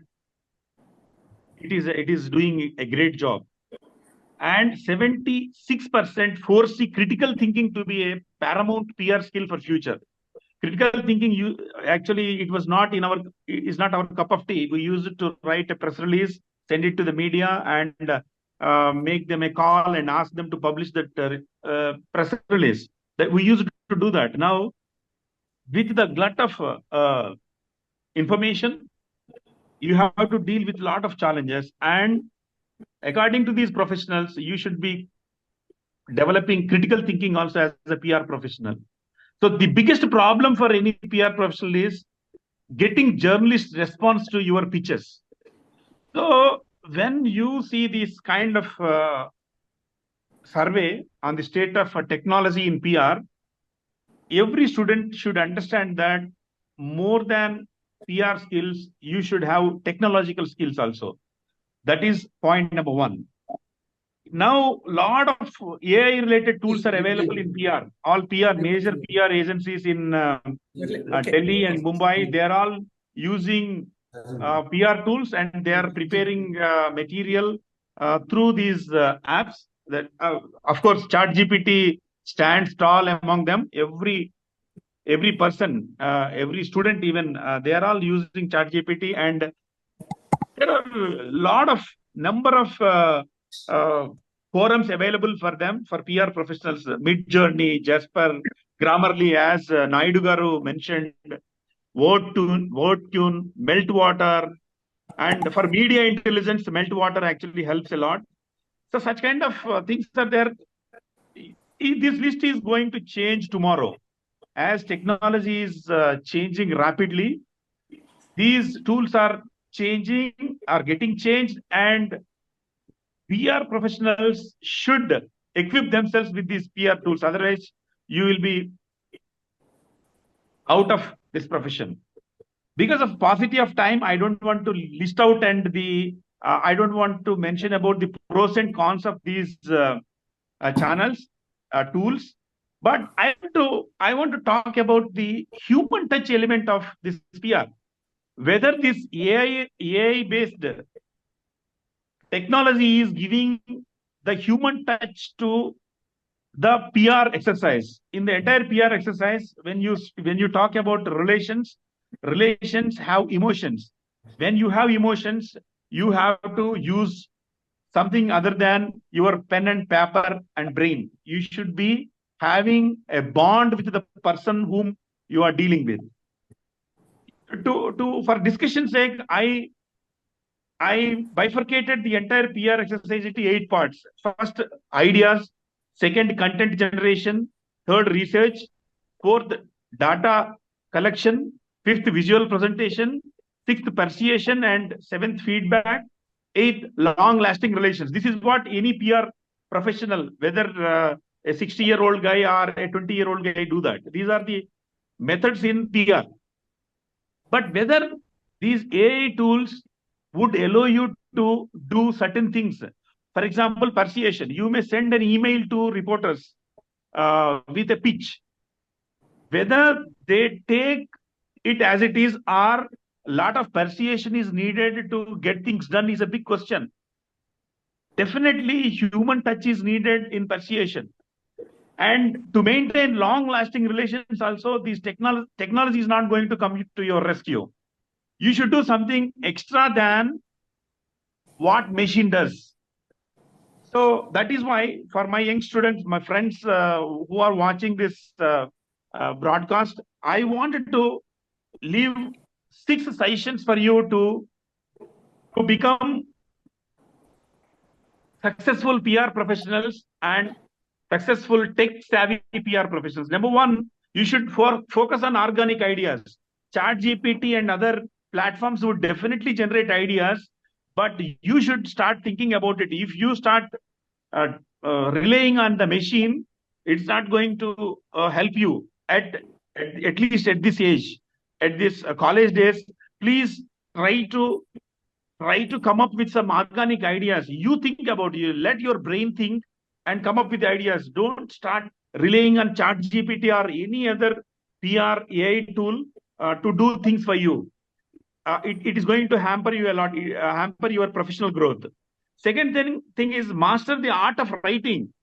it is doing a great job, and 76% foresee critical thinking to be a paramount PR skill for future. Critical thinking, actually, it was not is not our cup of tea. We use it to write a press release, send it to the media, and make them a call and ask them to publish that press release. That we used to do that. Now, with the glut of information, you have to deal with a lot of challenges, and according to these professionals, you should be developing critical thinking also as a PR professional. So the biggest problem for any PR professional is getting journalist response to your pitches. So when you see this kind of survey on the state of technology in PR, every student should understand that more than PR skills, you should have technological skills also. That is point number one. Now, a lot of AI related tools are available in PR. All major PR agencies in Delhi and Mumbai, they are all using PR tools, and they are preparing material through these apps. That, of course, ChatGPT stands tall among them. Every person, every student, even they are all using ChatGPT, and there are a number of forums available for them, for PR professionals. Midjourney, Jasper, Grammarly, as Naidu Garu mentioned, WordTune, Meltwater, and for media intelligence, Meltwater actually helps a lot. So such kind of things are there. This list is going to change tomorrow. As technology is changing rapidly, these tools are getting changed, and PR professionals should equip themselves with these PR tools. Otherwise, you will be out of this profession. Because of paucity of time, I don't want to list out and I don't want to mention about the pros and cons of these channels, tools. But I want to talk about the human touch element of this PR. Whether this AI-based technology is giving the human touch to the PR exercise. In the entire PR exercise, when you talk about relations have emotions. When you have emotions, you have to use something other than your pen and paper and brain. You should be having a bond with the person whom you are dealing with. For discussion's sake, I bifurcated the entire PR exercise into 8 parts. First, ideas. Second, content generation. Third, research. Fourth, data collection. Fifth, visual presentation. Sixth, persuasion. And seventh, feedback. Eighth, long-lasting relations. This is what any PR professional, whether a 60-year-old guy or a 20-year-old guy, do that. These are the methods in PR. But whether these AI tools would allow you to do certain things. For example, persuasion. You may send an email to reporters with a pitch. Whether they take it as it is or a lot of persuasion is needed to get things done is a big question. Definitely, human touch is needed in persuasion. And to maintain long-lasting relations also, this technology is not going to come to your rescue. You should do something extra than what machine does. So that is why, for my young students, my friends who are watching this broadcast, I wanted to leave 6 suggestions for you to become successful PR professionals and successful tech-savvy PR professionals. Number one, you should focus on organic ideas. ChatGPT and other platforms would definitely generate ideas, but you should start thinking about it. If you start relying on the machine, it's not going to help you at least at this age, at this college days. Please try to come up with some organic ideas. You think about it. You let your brain think and come up with ideas. Don't start relying on ChatGPT or any other PR AI tool to do things for you. It is going to hamper you a lot, hamper your professional growth. Second thing is master the art of writing.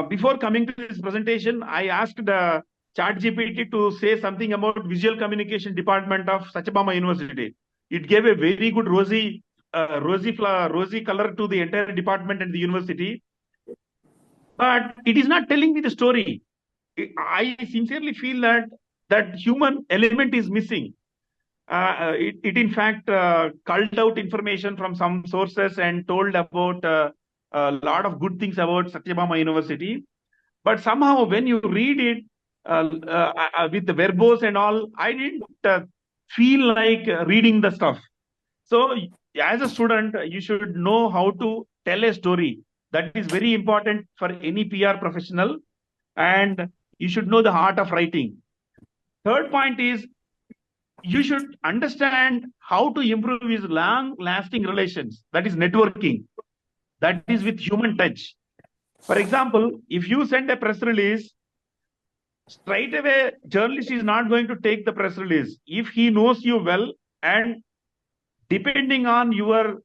Before coming to this presentation, I asked the ChatGPT to say something about visual communication department of Satyabhama University. It gave a very good rosy color to the entire department and the university. But it is not telling me the story. I sincerely feel that human element is missing. It in fact culled out information from some sources and told about a lot of good things about Satyabhama University. But somehow when you read it with the verbose and all, I didn't feel like reading the stuff. So as a student, you should know how to tell a story. That is very important for any PR professional, and you should know the art of writing. Third point is you should understand how to improve his long-lasting relations. That is networking. That is with human touch. For example, if you send a press release, straight away, journalist is not going to take the press release. If he knows you well, and depending on your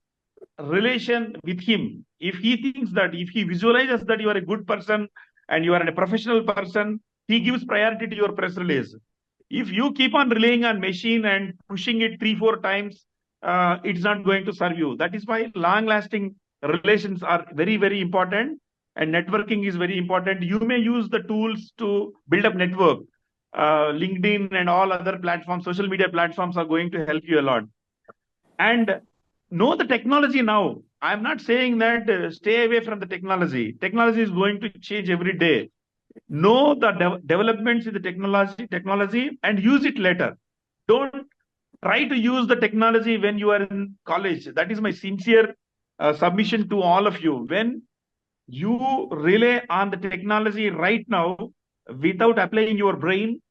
relation with him, if he thinks that, if he visualizes that you are a good person and you are a professional person, he gives priority to your press release. If you keep on relying on machine and pushing it 3-4 times, it's not going to serve you. That is why long-lasting relations are very, very important, and networking is very important. You may use the tools to build up network. LinkedIn and all other platforms, social media platforms are going to help you a lot. And know the technology now. I'm not saying that stay away from the technology. Technology is going to change every day. Know the developments in the technology and use it later. Don't try to use the technology when you are in college. That is my sincere submission to all of you. When you rely on the technology right now without applying your brain,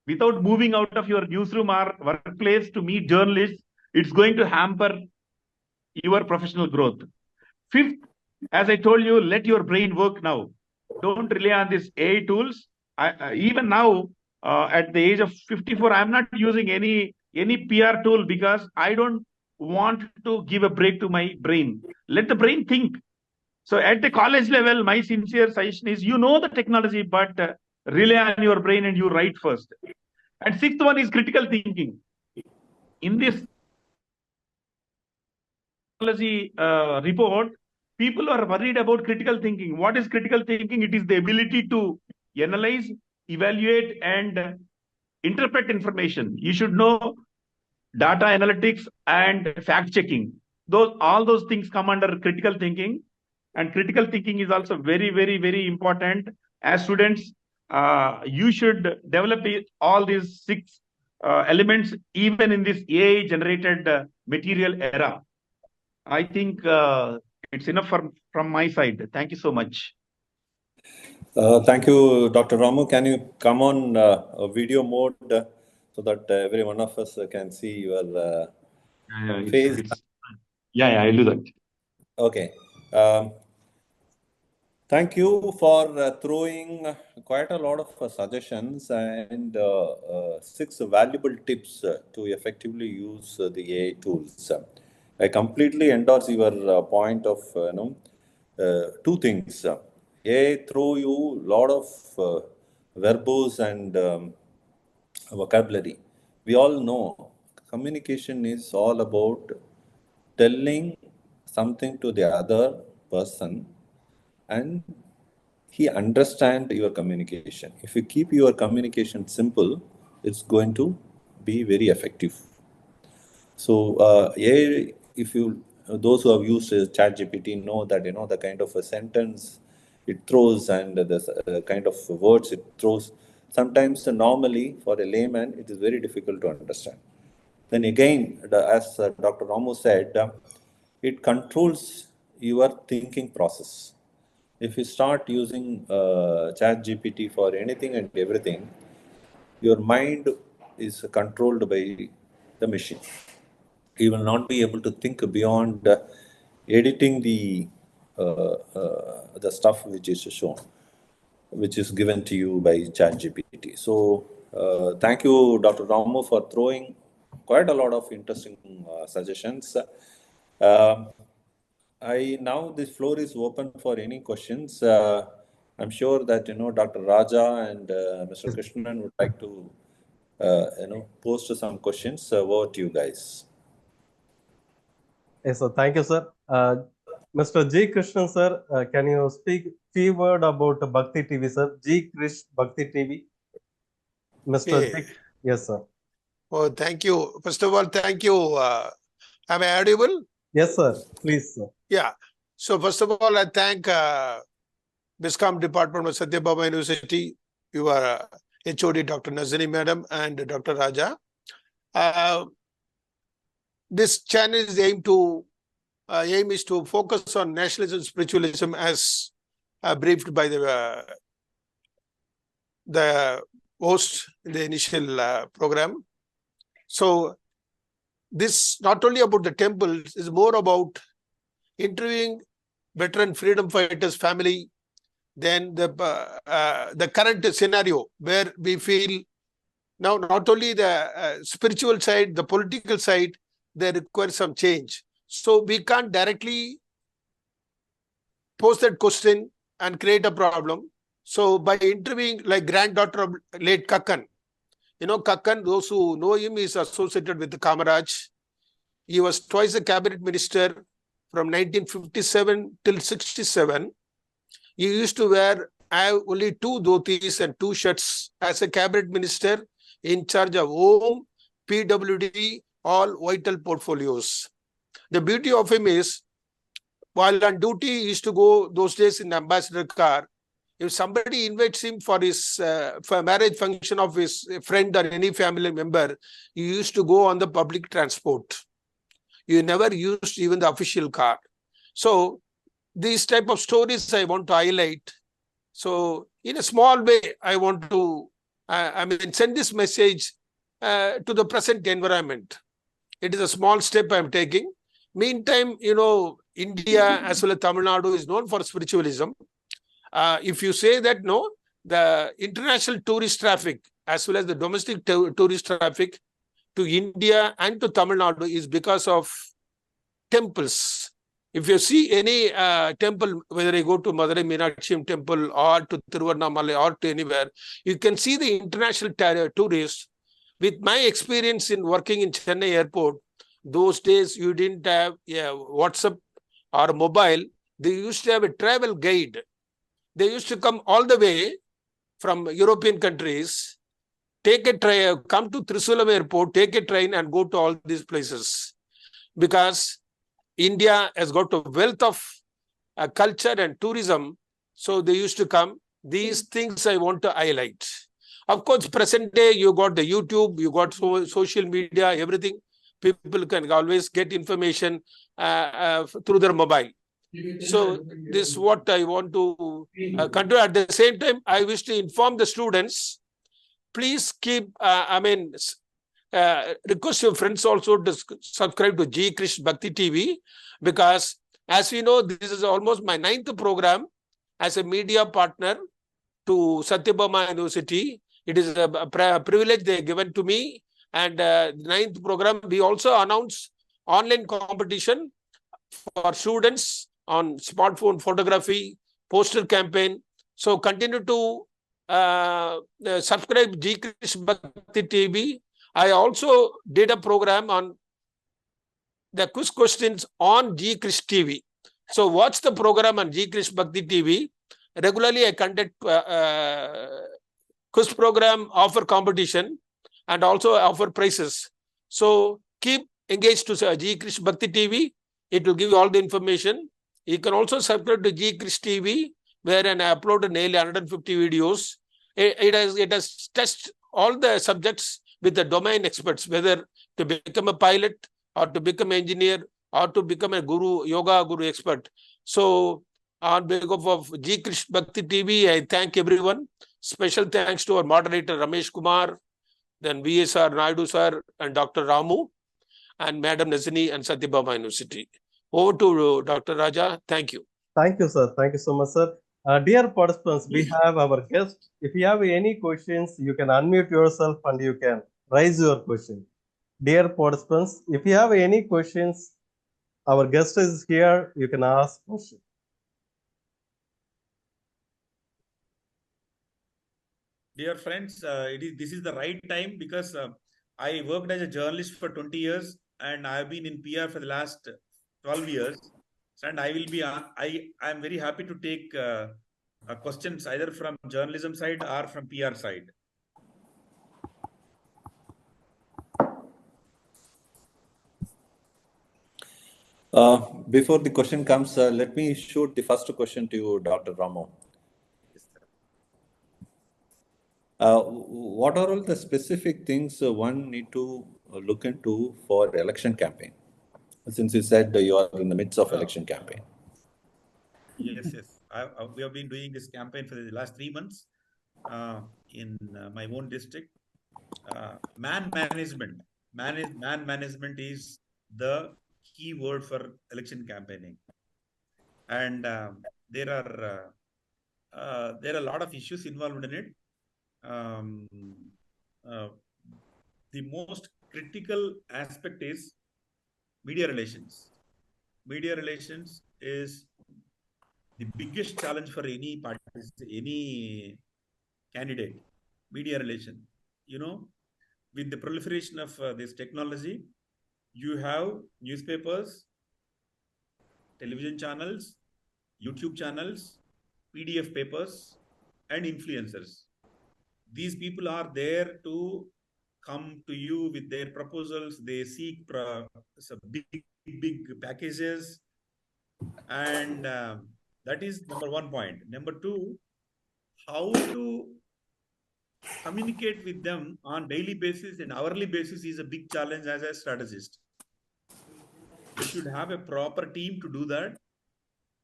without moving out of your newsroom or workplace to meet journalists, it's going to hamper your professional growth. Fifth, as I told you, let your brain work now. Don't rely on these AI tools. Even now, at the age of 54, I'm not using any PR tool because I don't want to give a break to my brain. Let the brain think. So at the college level, my sincere suggestion is, you know the technology, but rely on your brain and you write first. And sixth one is critical thinking. In this technology report, people are worried about critical thinking. What is critical thinking? It is the ability to analyze, evaluate, and interpret information. You should know data analytics and fact checking. All those things come under critical thinking. And critical thinking is also very, very, very important. As students, you should develop all these 6 elements, even in this AI-generated material era. I think it's enough from my side. Thank you so much. Thank you, Dr. Ramu. Can you come on video mode so that every one of us can see your face? Yeah, I'll do that. Okay. Thank you for throwing quite a lot of suggestions and 6 valuable tips to effectively use the AI tools. I completely endorse your point of 2 things. AI throw you a lot of verbose and vocabulary. We all know communication is all about telling something to the other person, and he understands your communication. If you keep your communication simple, it's going to be very effective. So if you those who have used ChatGPT know that the kind of a sentence it throws and the kind of words it throws. Sometimes normally for a layman it is very difficult to understand. Then again, as Dr. Ramu said, it controls your thinking process. If you start using ChatGPT for anything and everything, your mind is controlled by the machine. You will not be able to think beyond editing the stuff which is shown, which is given to you by ChatGPT. So thank you, Dr. Ramu, for throwing quite a lot of interesting suggestions. Now this floor is open for any questions. I'm sure that Dr. Raja and Mr. Krishnan would like to post some questions. Over to you guys. Yes, sir. Thank you, sir. Mr. G. Krishnan, sir, can you speak few word about Bhakti TV, sir? G. Krish Bhakti TV. Mr. G. Yes, sir. Oh, thank you. First of all, thank you. Am I audible? Yes, sir. Please, sir. Yeah. So first of all, I thank VISCOM Department of Satyabhama University, your HOD Dr. Nazini Madam and Dr. Raja. This channel is aim is to focus on nationalism, spiritualism as briefed by the host in the initial program. So this not only about the temples, is more about interviewing veteran freedom fighters' family, then the current scenario where we feel now not only the spiritual side, the political side, they require some change. So we can't directly pose that question and create a problem. So by interviewing like granddaughter of late Kakkan, Kakkan, those who know him, is associated with the Kamaraj. He was twice a cabinet minister from 1957 till 67. He used to wear only 2 dhotis and 2 shirts as a cabinet minister in charge of home, PWD, all vital portfolios. The beauty of him is, while on duty, he used to go those days in ambassador car. If somebody invites him for his for a marriage function of his friend or any family member, he used to go on the public transport. You never used even the official car. So these type of stories I want to highlight. So in a small way, I want to send this message to the present environment. It is a small step I'm taking. Meantime, India as well as Tamil Nadu is known for spiritualism. If you say that, no, the international tourist traffic as well as the domestic tourist traffic to India and to Tamil Nadu is because of temples. If you see any temple, whether you go to Madurai Meenakshi temple or to Tiruvannamalai or to anywhere, you can see the international tourists. With my experience in working in Chennai airport, those days you didn't have WhatsApp or mobile. They used to have a travel guide. They used to come all the way from European countries, take a train, come to Trisulam airport, take a train and go to all these places. Because India has got a wealth of culture and tourism, so they used to come. These things I want to highlight. Of course, present day, you got the YouTube, you got social media, everything. People can always get information through their mobile. So this is what I want to continue. At the same time, I wish to inform the students, please keep, request your friends also to subscribe to G. Krish Bhakti TV, because as we know, this is almost my 9th program as a media partner to Satyabhama University. It is a privilege they have given to me. And 9th program, we also announced online competition for students on smartphone photography, poster campaign. So continue to subscribe G. Krish Bhakti TV. I also did a program on the quiz questions on G. Krish TV. So watch the program on G. Krish Bhakti TV. regularly I conduct quiz program, offer competition, and also offer prizes. So keep engaged to G Krish Bhakti TV. It will give you all the information. You can also subscribe to G Krish TV, wherein I uploaded nearly 150 videos. It has tested all the subjects with the domain experts, whether to become a pilot or to become an engineer or to become a guru, yoga guru expert. So on behalf of G Krish Bhakti TV, I thank everyone. Special thanks to our moderator Ramesh Kumar, then VSR Naidu sir and Dr. Ramu, and Madam Nazini and Satyabhama University. Over to Dr. Raja. Thank you. Thank you, sir. Thank you so much, sir. Dear participants, we have our guest. If you have any questions, you can unmute yourself and you can raise your question. Dear participants, if you have any questions, our guest is here. You can ask questions. Dear friends, this is the right time because I worked as a journalist for 20 years and I have been in PR for the last 12 years. And I will be, I am very happy to take questions either from journalism side or from PR side. Before the question comes, let me shoot the first question to you, Dr. Ramu. What are all the specific things one need to look into for election campaign? Since you said you are in the midst of election campaign. Yes. We have been doing this campaign for the last 3 months in my own district. Man management is the key word for election campaigning, and there are a lot of issues involved in it. The most critical aspect is media relations. Media relations is the biggest challenge for any party, any candidate. Media relation, with the proliferation of this technology, you have newspapers, television channels, YouTube channels, PDF papers, and influencers. These people are there to come to you with their proposals. They seek big packages, and that is number one point. Number two, how to communicate with them on daily basis and hourly basis is a big challenge as a strategist. You should have a proper team to do that,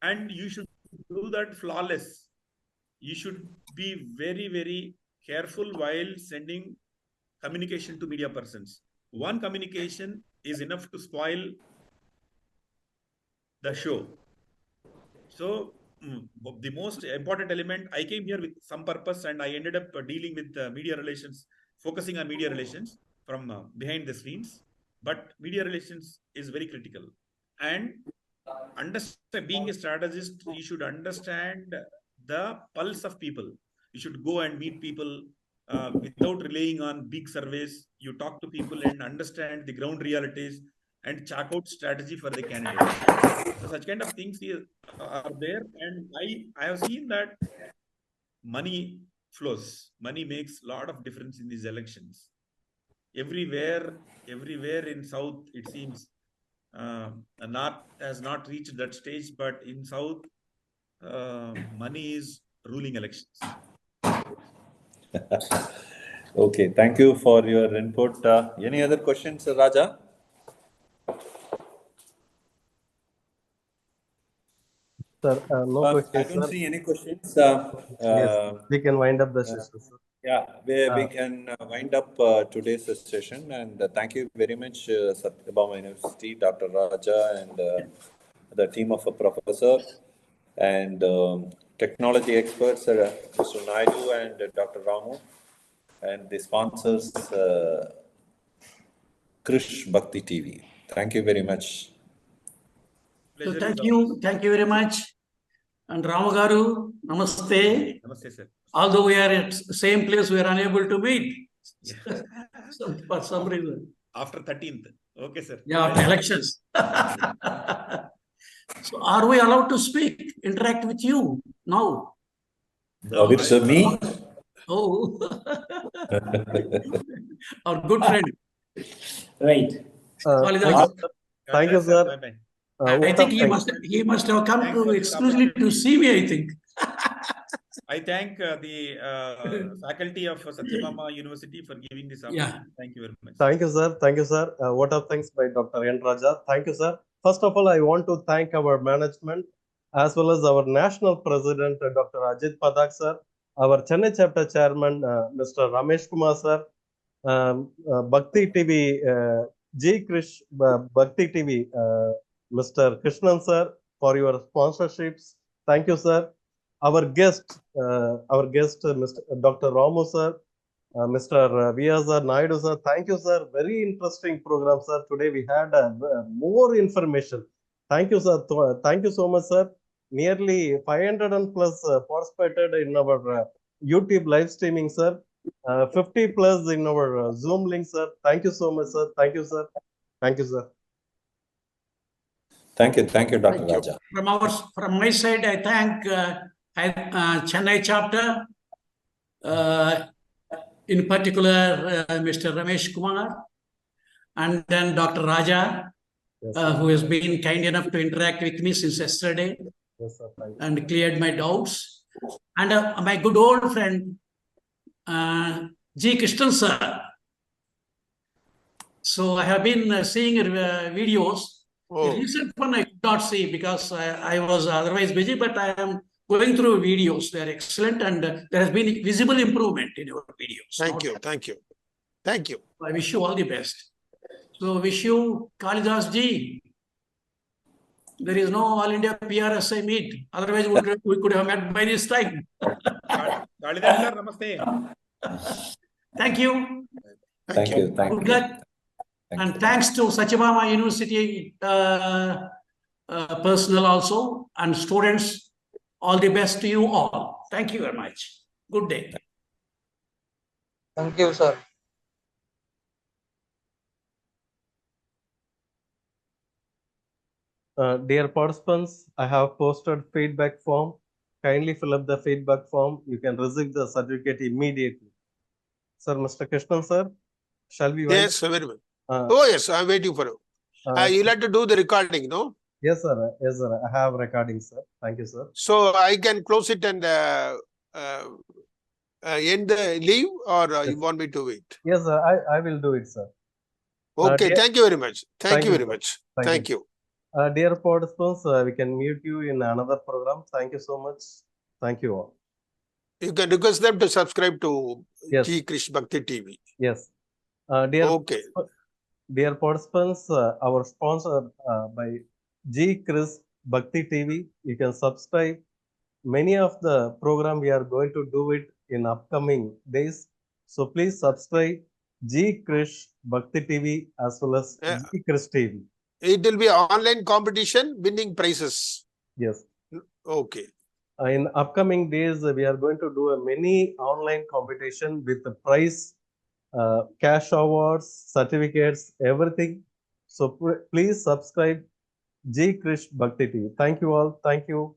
and you should do that flawless. You should be very, very careful while sending communication to media persons. One communication is enough to spoil the show. So the most important element, I came here with some purpose and I ended up dealing with media relations, focusing on media relations from behind the scenes. But media relations is very critical. And being a strategist, you should understand the pulse of people. You should go and meet people without relying on big surveys. You talk to people and understand the ground realities and chalk out strategy for the candidate. So such kind of things are there, and I have seen that money flows. Money makes a lot of difference in these elections. Everywhere in South, it seems North has not reached that stage, but in South, money is ruling elections. Okay, thank you for your input. Any other questions, Raja? Sir, no questions. I don't see any questions. Yes, we can wind up the session, sir. Yeah, we can wind up today's session, and thank you very much, Satyabhama University, Dr. Raja, and the team of a professor and technology experts, Mr. Naidu and Dr. Ramu, and the sponsors, Krish Bhakti TV. Thank you very much. So thank you very much. And Ramu Garu, namaste. Namaste, sir. Although we are at same place, we are unable to meet. Yeah. For some reason. After 13th. Okay, sir. Yeah, after elections. So are we allowed to speak, interact with you now? With me? Oh, our good friend. Right. Thank you, sir. Bye-bye. I think he must have come Thanks to for this exclusively to opportunity. see me, I think. I thank the faculty of Satyabhama University for giving this opportunity. Yeah. Thank you very much. Thank you, sir. Thank you, sir. What of thanks by Dr. N. Raja. Thank you, sir. First of all, I want to thank our management as well as our national president, Dr. Ajit Padak, sir, our Chennai chapter chairman, Mr. Ramesh Kumar, sir, Bhakti TV, G. Krish, Bhakti TV, Mr. Krishnan, sir, for your sponsorships. Thank you, sir. Our guest, Mr. Dr. Ramu, sir, Mr. Naidu, sir. Thank you, sir. Very interesting program, sir. Today we had more information. Thank you, sir. Thank you so much, sir. Nearly 500 and plus participated in our YouTube live streaming, sir. 50 plus in our Zoom link, sir. Thank you so much, sir. Thank you, sir. Thank you, sir. Thank you, Dr. Raja. From my side, I thank Chennai chapter, in particular Mr. Ramesh Kumar, and then Dr. Raja, who has been kind enough to interact with me since yesterday. Yes, sir. And cleared my doubts. And my good old friend, G. Krishnan, sir. So I have been seeing videos. The recent one I could not see because I was otherwise busy, but I am going through videos. They are excellent, and there has been visible improvement in your videos. Thank you. I wish you all the best. So wish you, Kalidas ji. There is no All India PRSI meet. Otherwise, we could have met by this time. Kalidas sir, namaste. Thank you. Thank you. Good luck. And thanks to Satyabhama University personnel also and students. All the best to you all. Thank you very much. Good day. Thank you, sir. Dear participants, I have posted feedback form. Kindly fill up the feedback form. You can receive the certificate immediately. Sir, Mr. Krishnan, sir, shall we wait? Yes, very well. Yes, I'm waiting for you. You'll have to do the recording, no? Yes, sir. Yes, sir. I have recording, sir. Thank you, sir. So I can close it and end the leave, or you want me to wait? Yes, sir. I will do it, sir. Okay, thank you very much. Thank you very sir. much. Thank you. Dear participants, we can mute you in another program. Thank you so much. Thank you all. You can request them to subscribe to G. Krish Bhakti TV. Yes. Dear participants, our sponsor by G. Krish Bhakti TV, you can subscribe. Many of the program we are going to do it in upcoming days. So please subscribe G. Krish Bhakti TV as well as G. Krish TV. It will be an online competition, winning prizes. Yes. Okay. In upcoming days, we are going to do a mini online competition with the prize, cash awards, certificates, everything. So please subscribe G. Krish Bhakti TV. Thank you all. Thank you.